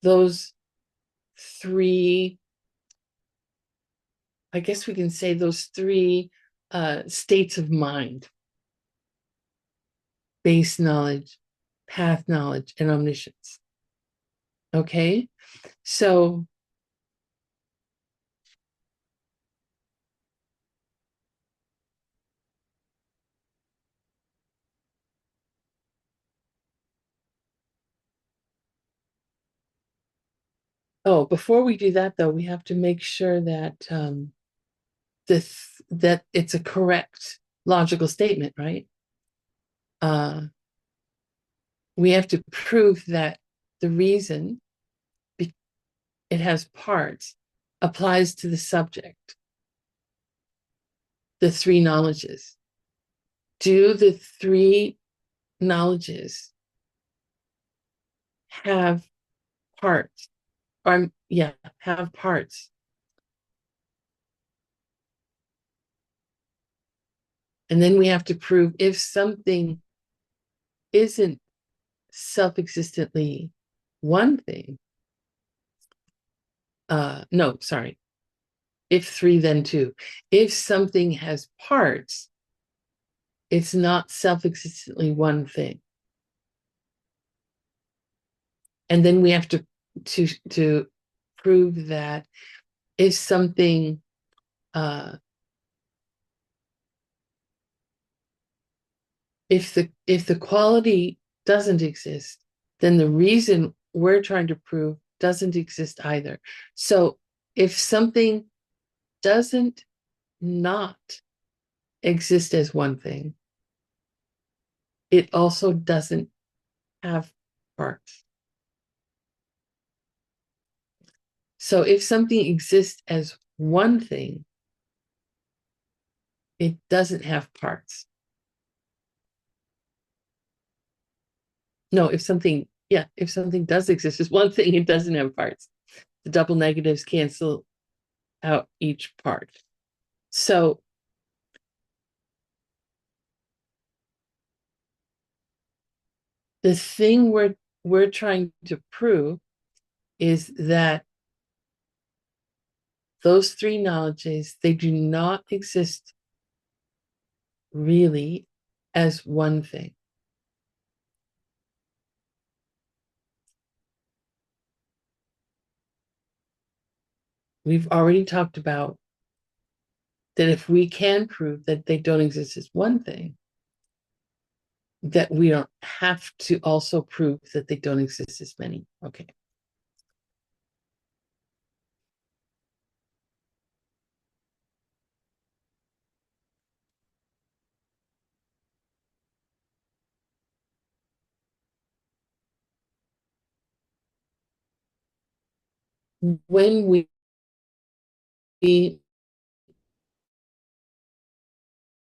A: those three, I guess we can say those three states of mind: base knowledge, path knowledge, and omniscience. Okay? So before we do that, though, we have to make sure that that it's a correct logical statement, right? We have to prove that the reason it has parts applies to the subject, the three knowledges. Do the three knowledges have parts? Have parts. And then we have to prove if something isn't self-existently one thing. No, sorry. If three, then two. If something has parts, it's not self-existently one thing. And then we have to prove that if something if the quality doesn't exist, then the reason we're trying to prove doesn't exist either. So if something doesn't not exist as one thing, it also doesn't have parts. So if something exists as one thing, it doesn't have parts. No, if something does exist as one thing, it doesn't have parts. The double negatives cancel out each part. So the thing we're trying to prove is that those three knowledges, they do not exist really as one thing. We've already talked about that if we can prove that they don't exist as one thing, that we don't have to also prove that they don't exist as many. Okay. When we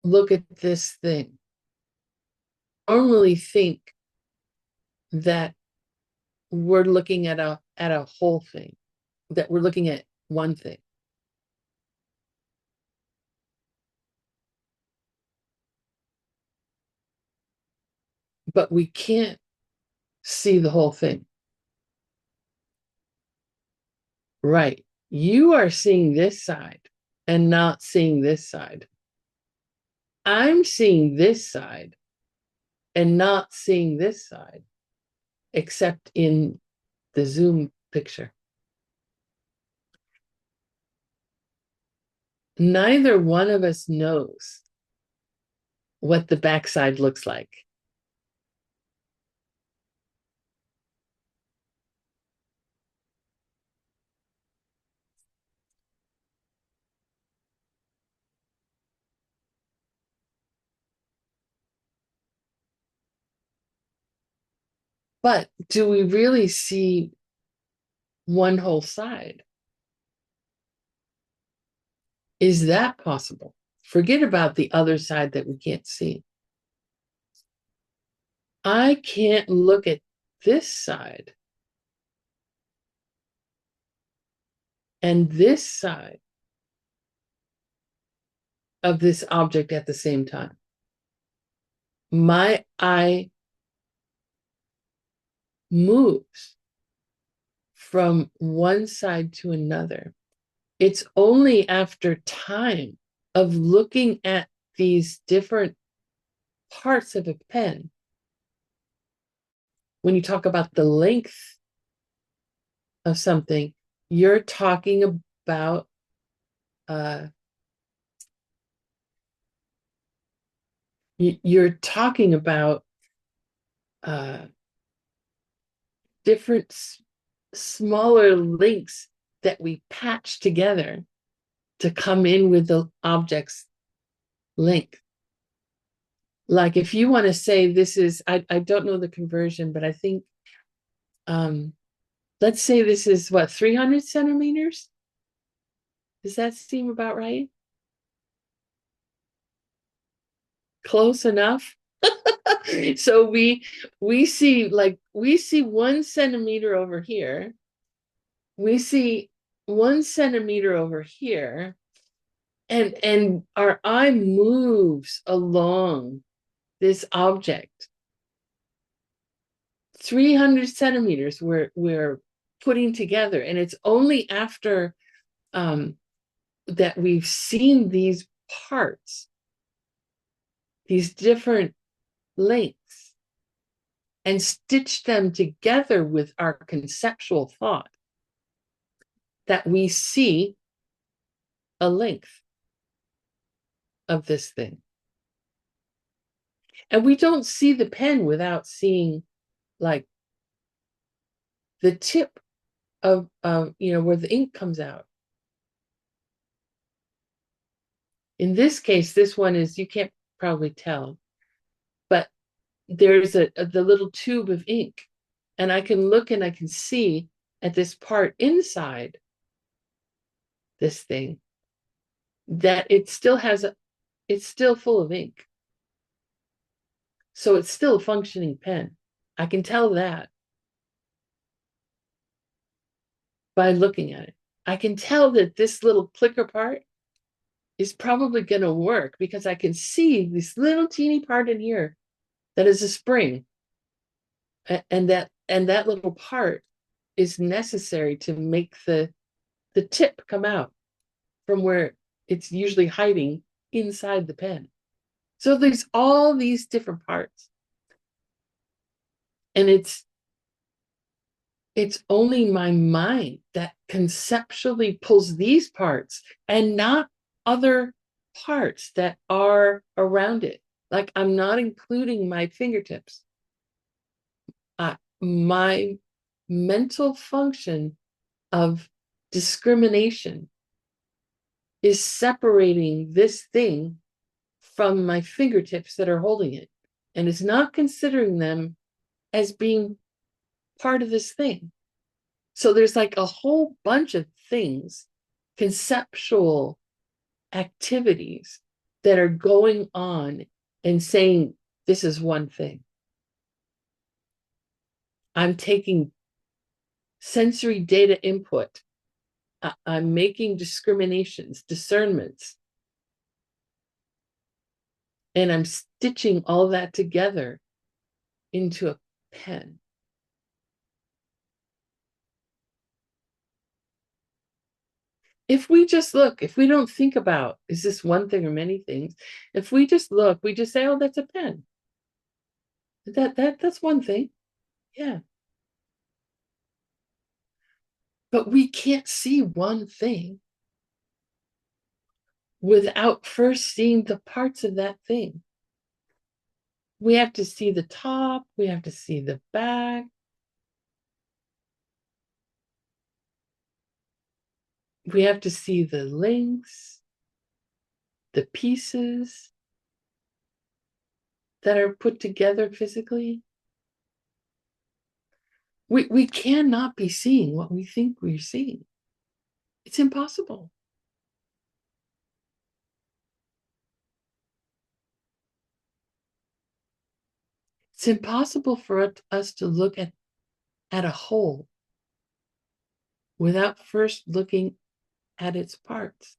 A: look at this thing, normally think that we're looking at a whole thing, that we're looking at one thing. But we can't see the whole thing. Right. You are seeing this side and not seeing this side. I'm seeing this side and not seeing this side, except in the Zoom picture. Neither one of us knows what the backside looks like. But do we really see one whole side? Is that possible? Forget about the other side that we can't see. I can't look at this side and this side of this object at the same time. My eye moves from one side to another. It's only after time of looking at these different parts of a pen, when you talk about the length of something, you're talking about you're talking about different smaller links that we patch together to come in with the object's length. Like if you want to say this is, I don't know the conversion, but I think, let's say this is what, 300 centimeters? Does that seem about right? Close enough? So we see 1 centimeter over here. We see 1 centimeter over here, and our eye moves along this object. 300 centimeters we're putting together, and it's only after that we've seen these parts, these different lengths, and stitched them together with our conceptual thought, that we see a length of this thing. And we don't see the pen without seeing like the tip of where the ink comes out. In this case, this one is, you can't probably tell, but there's the little tube of ink, and I can look and I can see at this part inside this thing that it's still full of ink. So it's still a functioning pen. I can tell that by looking at it. I can tell that this little clicker part is probably going to work because I can see this little teeny part in here that is a spring, and that little part is necessary to make the tip come out from where it's usually hiding inside the pen. So there's all these different parts, and it's only my mind that conceptually pulls these parts and not other parts that are around it. Like, I'm not including my fingertips. My mental function of discrimination is separating this thing from my fingertips that are holding it, and is not considering them as being part of this thing. So there's like a whole bunch of things, conceptual activities that are going on and saying this is one thing. I'm taking sensory data input. I'm making discriminations, discernments, and I'm stitching all that together into a pen. If we just look, if we don't think about, is this one thing or many things? If we just look, we just say, oh, that's a pen. That's one thing. Yeah. But we can't see one thing without first seeing the parts of that thing. We have to see the top, we have to see the back. We have to see the links, the pieces that are put together physically. We cannot be seeing what we think we're seeing. It's impossible. It's impossible for us to look at a whole without first looking at its parts.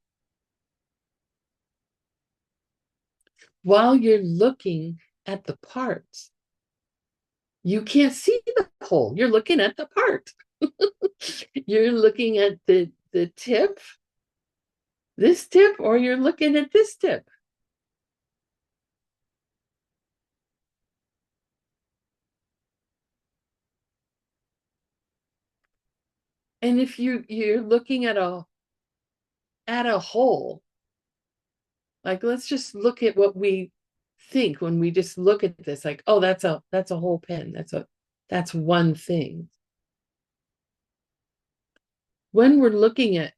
A: While you're looking at the parts, you can't see the whole. You're looking at the part. You're looking at the tip, this tip, or you're looking at this tip. And if you're looking at a whole, like, let's just look at what we think when we just look at this, like, oh, that's a whole pen. That's one thing. When we're looking at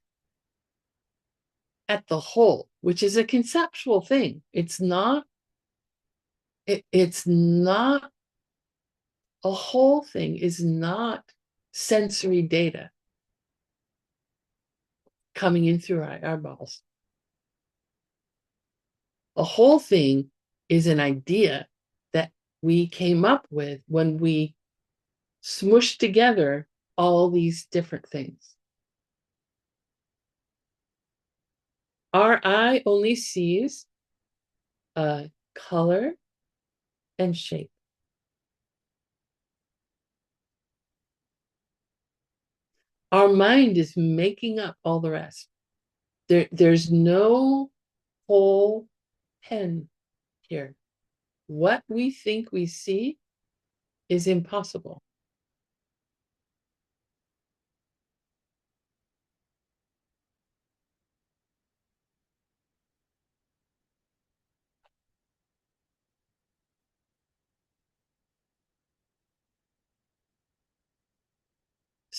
A: the whole, which is a conceptual thing, it's not a whole thing, is not sensory data coming in through our eyeballs. A whole thing is an idea that we came up with when we smushed together all these different things. Our eye only sees color and shape. Our mind is making up all the rest. There's no whole pen here. What we think we see is impossible.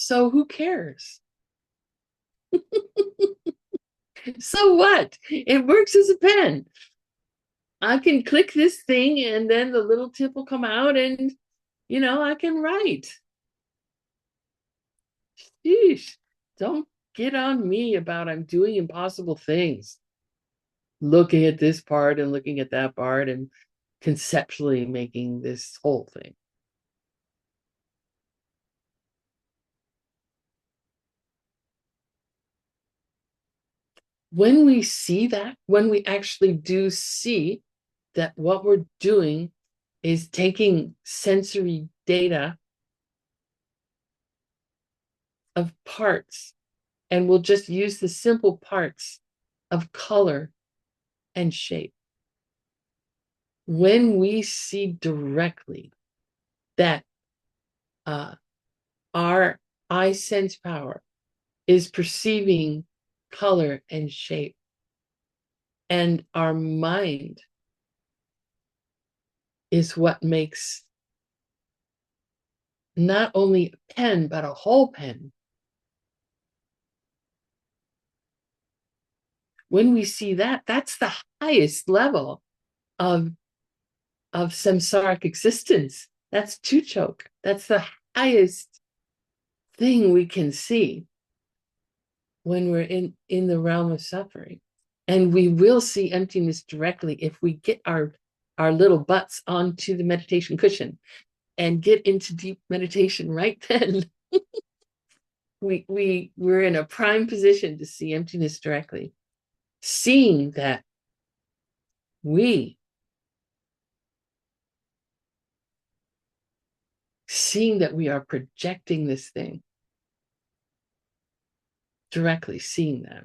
A: So who cares? So what? It works as a pen. I can click this thing and then the little tip will come out and, I can write. Sheesh. Don't get on me about I'm doing impossible things. Looking at this part and looking at that part and conceptually making this whole thing. When we see that, when we actually do see that what we're doing is taking sensory data of parts, and we'll just use the simple parts of color and shape. When we see directly that our eye sense power is perceiving color and shape, and our mind is what makes not only a pen, but a whole pen. When we see that, that's the highest level of samsaric existence. That's Chuchok. That's the highest thing we can see when we're in the realm of suffering. And we will see emptiness directly if we get our little butts onto the meditation cushion and get into deep meditation right then. We're in a prime position to see emptiness directly, seeing that we are projecting this thing directly, seeing that.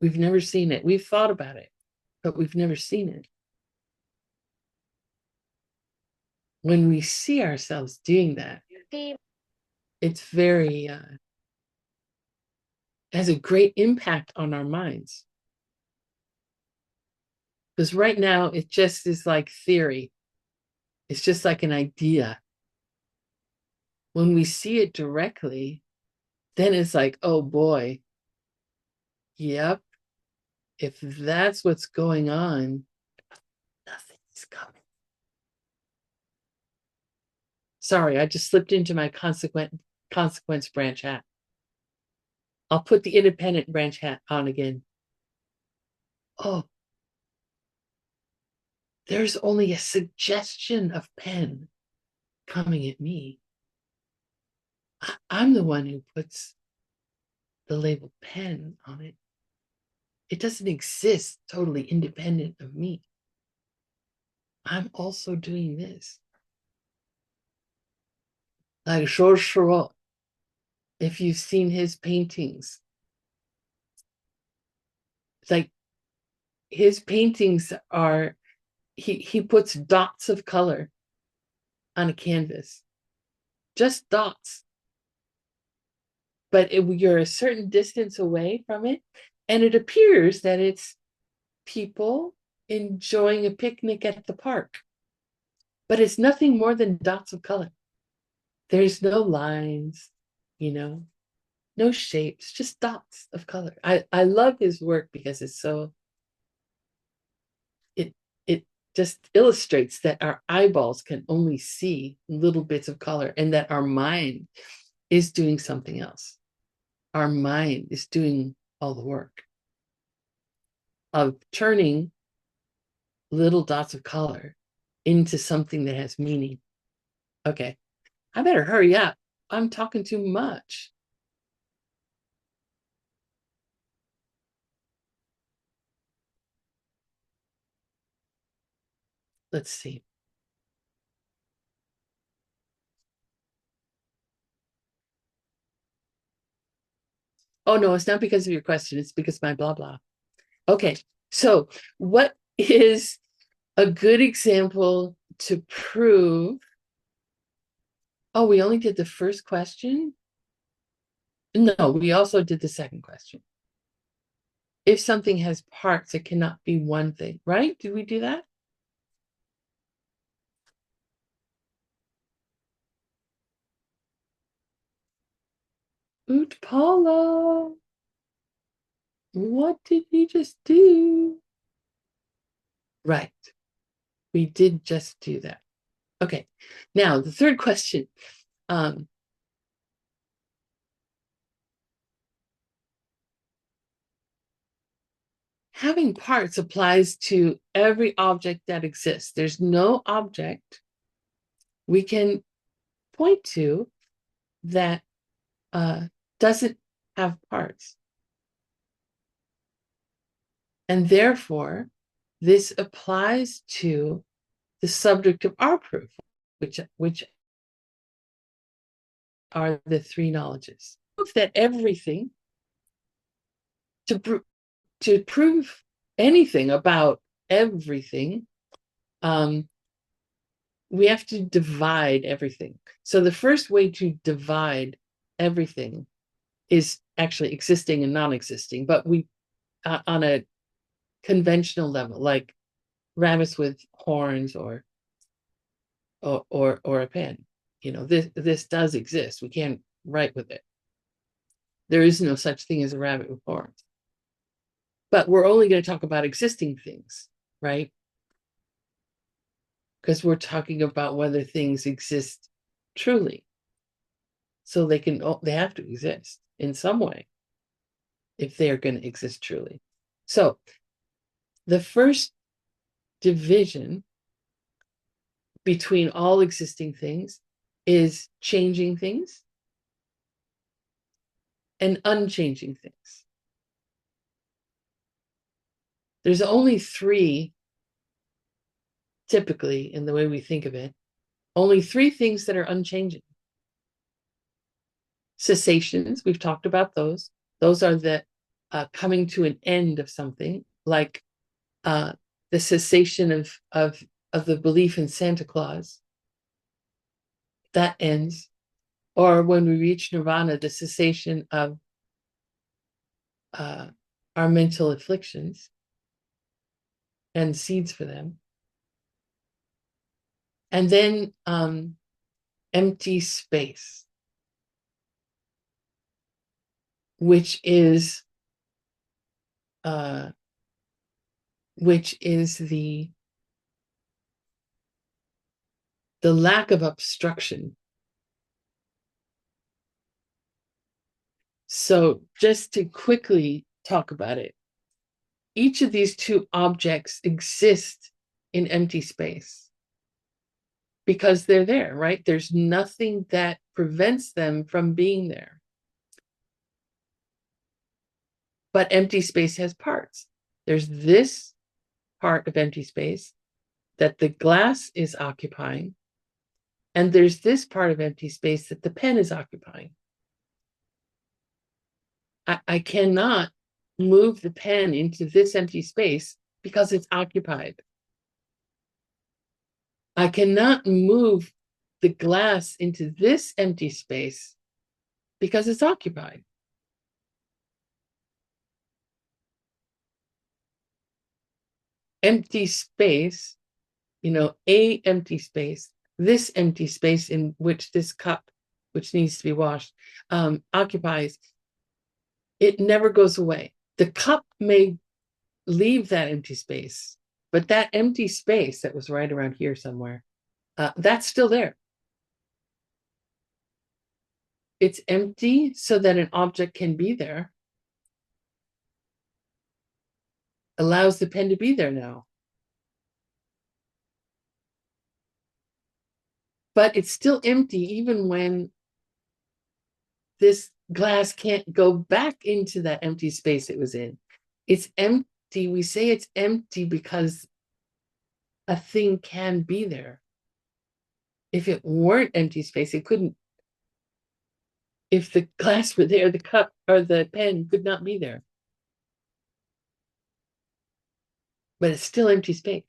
A: We've never seen it. We've thought about it, but we've never seen it. When we see ourselves doing that, it's very, has a great impact on our minds. Because right now, it just is like theory. It's just like an idea. When we see it directly, then it's like, oh boy, yep, if that's what's going on, nothing's coming. Sorry, I just slipped into my consequence branch hat. I'll put the independent branch hat on again. Oh, there's only a suggestion of pen coming at me. I'm the one who puts the label pen on it. It doesn't exist totally independent of me. I'm also doing this. Like Georges Seurat, if you've seen his paintings, it's like his paintings are, he puts dots of color on a canvas, just dots. But you're a certain distance away from it, and it appears that it's people enjoying a picnic at the park. But it's nothing more than dots of color. There's no lines, no shapes, just dots of color. I love his work because it's so, it just illustrates that our eyeballs can only see little bits of color, and that our mind is doing something else. Our mind is doing all the work of turning little dots of color into something that has meaning. Okay, I better hurry up. I'm talking too much. Let's see. Oh, no, it's not because of your question. It's because of my blah, blah. Okay, so what is a good example to prove? Oh, we only did the first question? No, we also did the second question. If something has parts, it cannot be one thing, right? Did we do that? Utpala, what did you just do? Right. We did just do that. Okay. Now, the third question. Having parts applies to every object that exists. There's no object we can point to that doesn't have parts. And therefore, this applies to the subject of our proof, which are the three knowledges. Proof that everything, to prove anything about everything, we have to divide everything. So the first way to divide everything is actually existing and non-existing, but we on a conventional level, like rabbits with horns or a pen. You know, this does exist. We can't write with it. There is no such thing as a rabbit with horns. But we're only going to talk about existing things, right? Because we're talking about whether things exist truly. So they have to exist in some way if they are going to exist truly. So the first division between all existing things is changing things and unchanging things. There's only three, typically, in the way we think of it, only three things that are unchanging. Cessations, we've talked about those. Those are the coming to an end of something, like the cessation of the belief in Santa Claus. That ends. Or when we reach nirvana, the cessation of our mental afflictions and seeds for them. And then empty space, which is the lack of obstruction. So just to quickly talk about it, each of these two objects exist in empty space because they're there, right? There's nothing that prevents them from being there. But empty space has parts. There's this part of empty space that the glass is occupying, and there's this part of empty space that the pen is occupying. I cannot move the pen into this empty space because it's occupied. I cannot move the glass into this empty space because it's occupied. Empty space, a empty space, this empty space in which this cup, which needs to be washed, occupies, it never goes away. The cup may leave that empty space, but that empty space that was right around here somewhere, that's still there. It's empty so that an object can be there. Allows the pen to be there now. But it's still empty even when this glass can't go back into that empty space it was in. It's empty. We say it's empty because a thing can be there. If it weren't empty space, it couldn't. If the glass were there, the cup or the pen could not be there. But it's still empty space.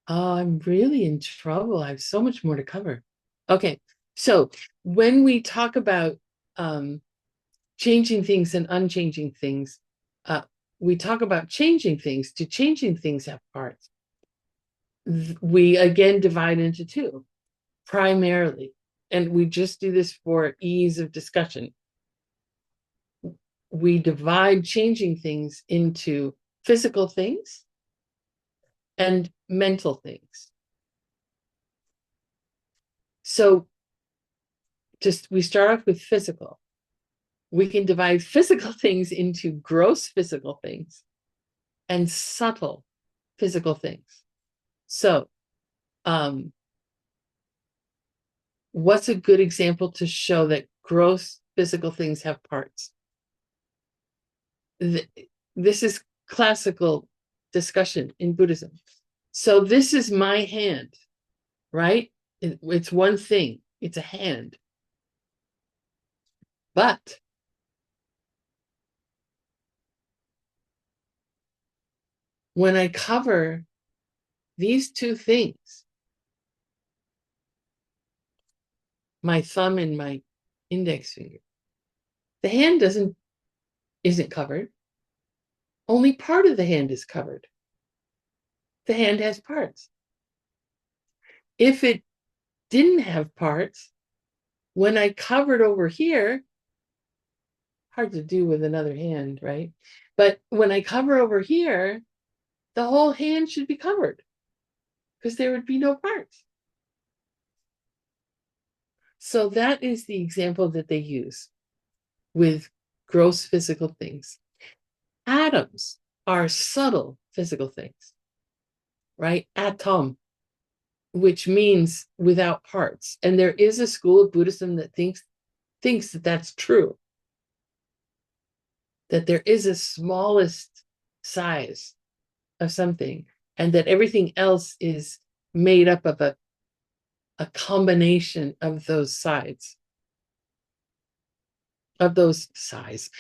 A: Oh, I'm really in trouble. I have so much more to cover. Okay, so when we talk about changing things and unchanging things, we talk about changing things. Do changing things have parts? we again divide into two primarily. And we just do this for ease of discussion. We divide changing things into physical things and mental things. So just we start off with physical. We can divide physical things into gross physical things and subtle physical things. So, what's a good example to show that gross physical things have parts? This is classical discussion in Buddhism. So this is my hand, right? It's one thing. It's a hand. But when I cover these two things, my thumb and my index finger, the hand isn't covered. Only part of the hand is covered. The hand has parts. If it didn't have parts, when I covered over here, hard to do with another hand, right? But when I cover over here, the whole hand should be covered because there would be no parts. So that is the example that they use with gross physical things. Atoms are subtle physical things, right? Atom, which means without parts. And there is a school of Buddhism that thinks that that's true, that there is a smallest size of something and that everything else is made up of a combination of those sides, of those smallest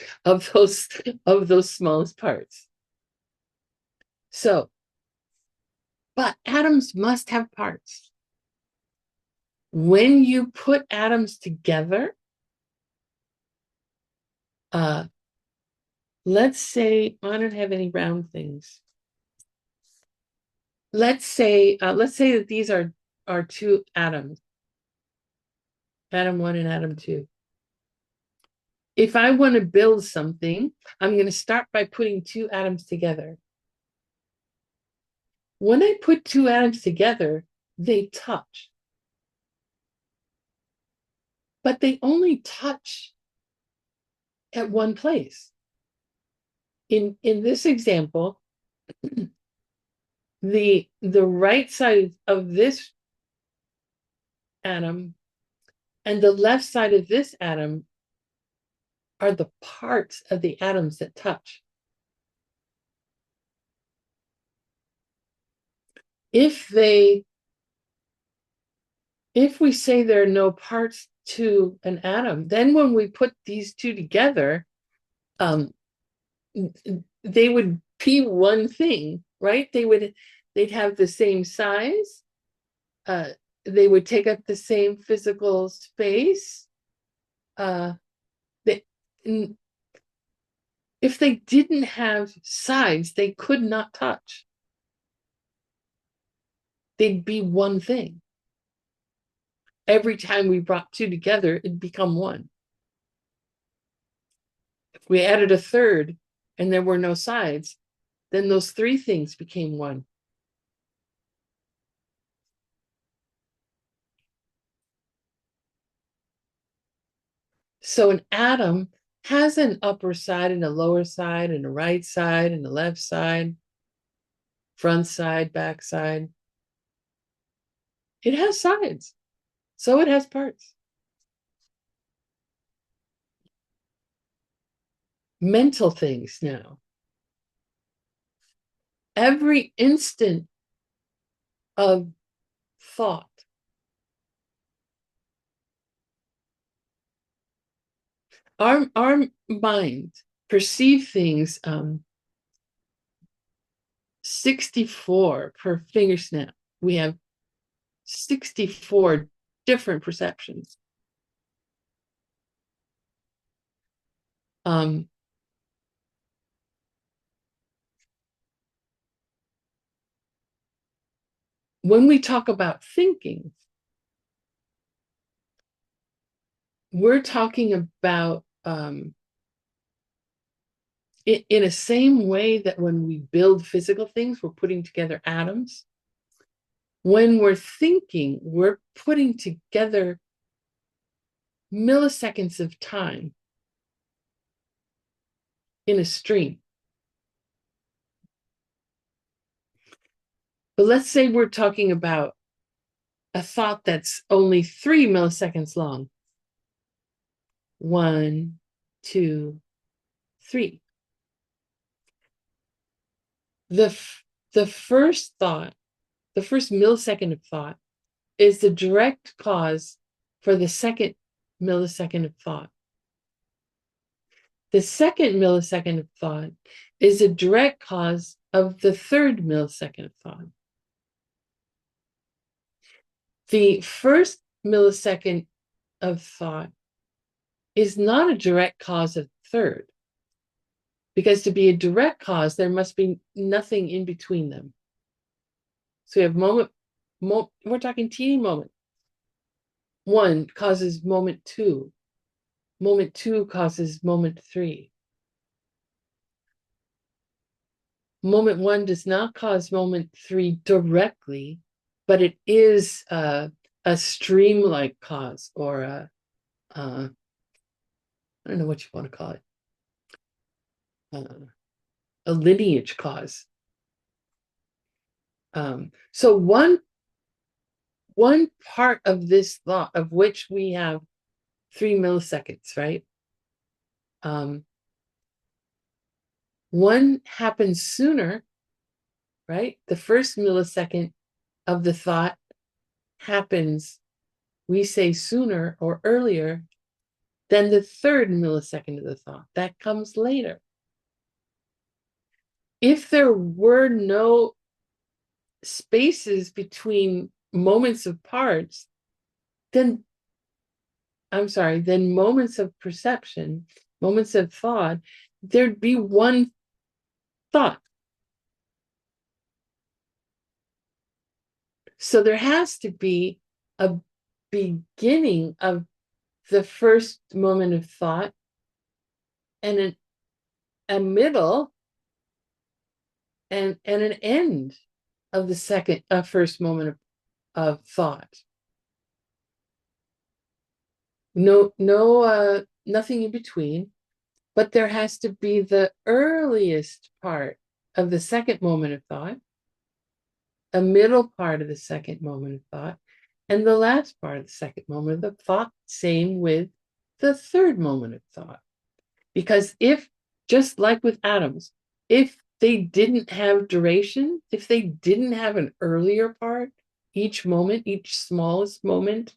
A: parts. So, but atoms must have parts. When you put atoms together, let's say I don't have any round things. Let's say that these are two atoms, atom 1 and atom 2. If I want to build something, I'm going to start by putting two atoms together. When I put two atoms together, they touch. But they only touch at one place. In this example, the right side of this atom and the left side of this atom are the parts of the atoms that touch. If we say there are no parts to an atom, then when we put these two together, they would be one thing, right? They'd have the same size. They would take up the same physical space. If they didn't have sides, they could not touch. They'd be one thing. Every time we brought two together, it'd become one. If we added a third and there were no sides, then those three things became one. So an atom has an upper side and a lower side and a right side and a left side, front side, back side. It has sides, so it has parts. Mental things now. Every instant of thought, our mind perceive things 64 per finger snap. We have 64 different perceptions. when we talk about thinking, we're talking about in a same way that when we build physical things, we're putting together atoms. When we're thinking, we're putting together milliseconds of time in a stream. But let's say we're talking about a thought that's only 3 milliseconds long. 1, 2, 3. The, the first thought, the first millisecond of thought, is the direct cause for the second millisecond of thought. The second millisecond of thought is a direct cause of the third millisecond of thought. The first millisecond of thought is not a direct cause of the third, because to be a direct cause, there must be nothing in between them. So we have we're talking teeny moment. 1 causes moment 2. Moment 2 causes moment 3. Moment 1 does not cause moment 3 directly, but it is a stream-like cause, or I don't know what you want to call it, a lineage cause. So one part of this thought, of which we have 3 milliseconds, right? One happens sooner, right? The first millisecond of the thought happens, we say, sooner or earlier than the third millisecond of the thought. That comes later. If there were no spaces between moments of parts, then moments of perception, moments of thought, there'd be one thought. So there has to be a beginning of the first moment of thought, and a middle, and an end of the first moment of thought. Nothing in between, but there has to be the earliest part of the second moment of thought, a middle part of the second moment of thought, and the last part of the second moment of thought. Same with the third moment of thought. Because if, just like with atoms, if they didn't have duration, if they didn't have an earlier part, each moment, each smallest moment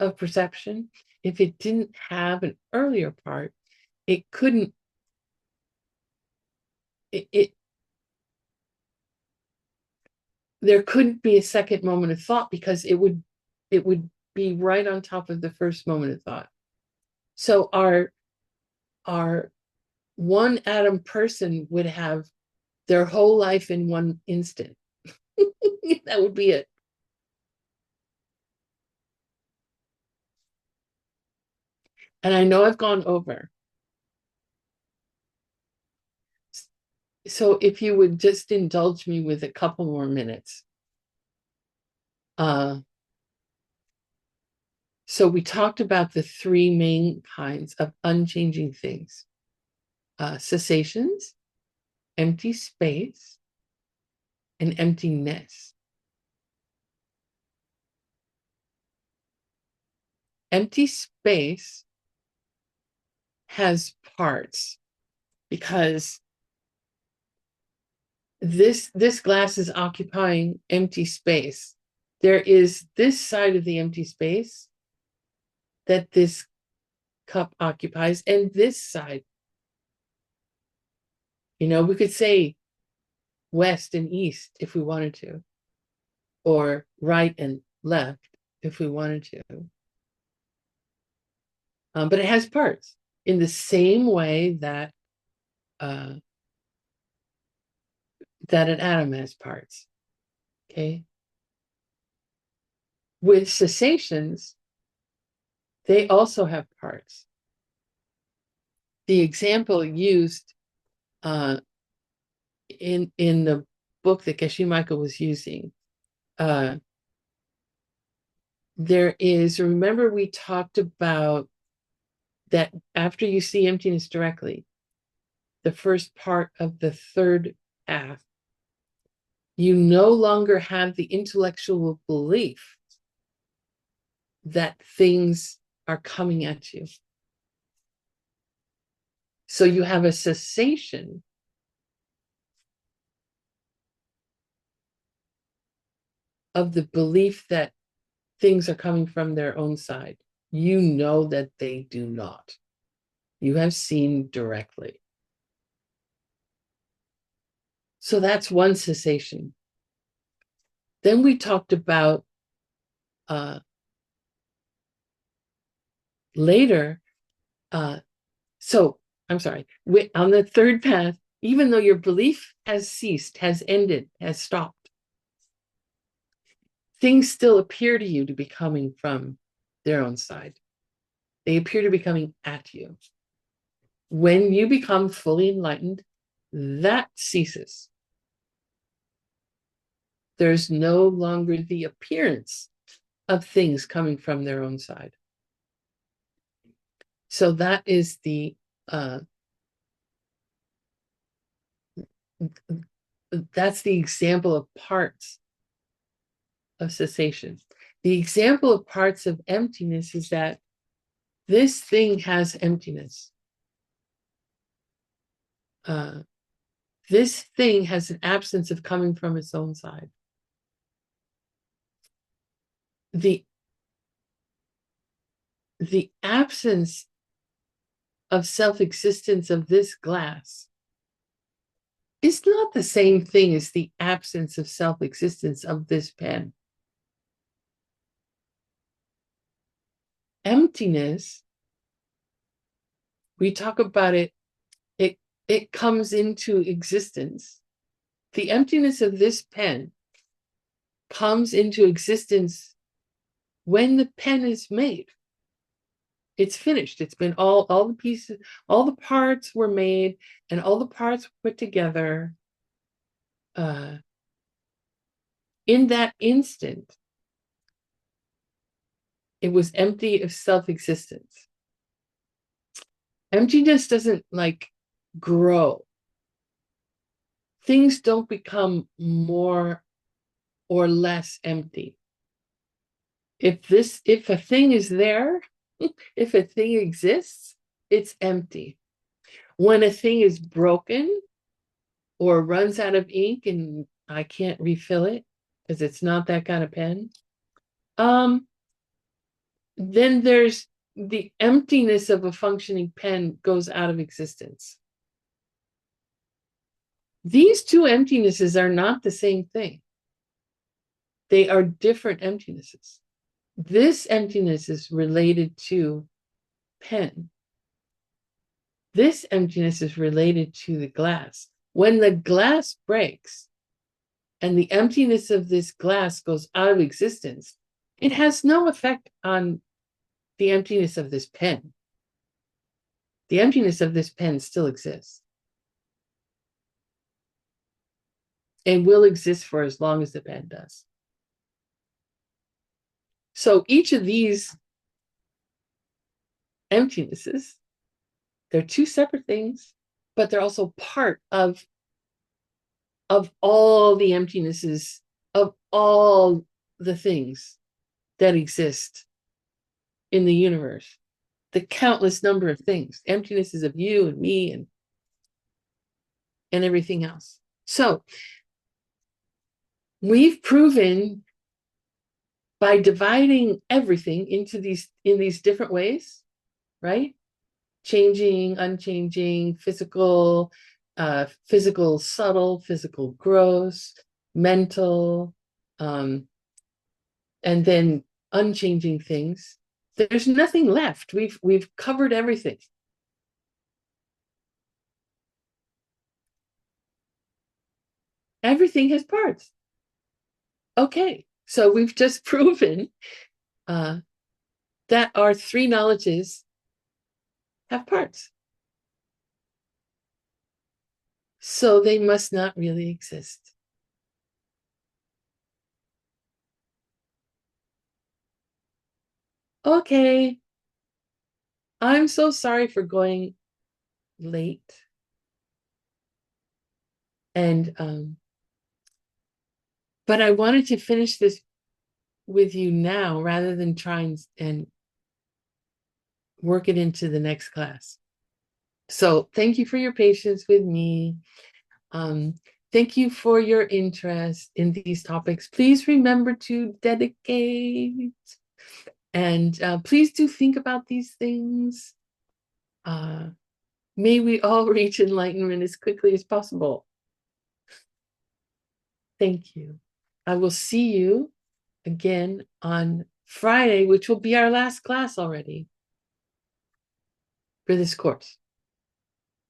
A: of perception, if it didn't have an earlier part, it couldn't, there couldn't be a second moment of thought, because it would be right on top of the first moment of thought. So our one atom person would have their whole life in one instant. That would be it. And I know I've gone over. So if you would just indulge me with a couple more minutes. So we talked about the 3 main kinds of unchanging things: cessations, empty space, and emptiness. Empty space has parts, because this glass is occupying empty space. There is this side of the empty space that this cup occupies, and this side. We could say west and east if we wanted to, or right and left if we wanted to. But it has parts in the same way that that an atom has parts. Okay. with cessations, they also have parts. The example used in the book that Geshe Michael was using, there is, remember we talked about that after you see emptiness directly, the first part of the third path, you no longer have the intellectual belief that things are coming at you. So you have a cessation of the belief that things are coming from their own side. You know that they do not. You have seen directly. So that's one cessation. Then we talked about later. So I'm sorry. On the third path, even though your belief has ceased, has ended, has stopped, things still appear to you to be coming from their own side. They appear to be coming at you. When you become fully enlightened, that ceases. There's no longer the appearance of things coming from their own side. So that is that's the example of parts of cessation. The example of parts of emptiness is that this thing has emptiness. This thing has an absence of coming from its own side. The absence of self-existence of this glass is not the same thing as the absence of self-existence of this pen. Emptiness, we talk about it, it comes into existence. The emptiness of this pen comes into existence when the pen is made. It's finished. It's been all the pieces, all the parts were made, and all the parts put together. In that instant, it was empty of self-existence. Emptiness doesn't like grow. Things don't become more or less empty. If a thing is there, if a thing exists, it's empty. When a thing is broken or runs out of ink and I can't refill it because it's not that kind of pen, then there's the emptiness of a functioning pen goes out of existence. These two emptinesses are not the same thing. They are different emptinesses. This emptiness is related to pen. This emptiness is related to the glass. When the glass breaks and the emptiness of this glass goes out of existence, it has no effect on the emptiness of this pen. The emptiness of this pen still exists and will exist for as long as the pen does. So each of these emptinesses, they're two separate things, but they're also part of all the emptinesses of all the things that exist in the universe. The countless number of things, emptinesses of you and me and everything else. So we've proven by dividing everything into these different ways, right? Changing, unchanging, physical, subtle, physical gross, mental, and then unchanging things. There's nothing left. We've covered everything. Everything has parts. Okay, So we've just proven uh, that our three knowledges have parts. So they must not really exist. Okay. I'm so sorry for going late. And but I wanted to finish this with you now rather than try and work it into the next class. So thank you for your patience with me. Um, thank you for your interest in these topics. Please remember to dedicate and please do think about these things. Uh, may we all reach enlightenment as quickly as possible. Thank you. I will see you again on Friday, which will be our last class already for this course.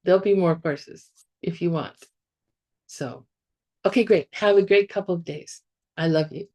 A: There'll be more courses if you want. So, okay, great. Have a great couple of days. I love you.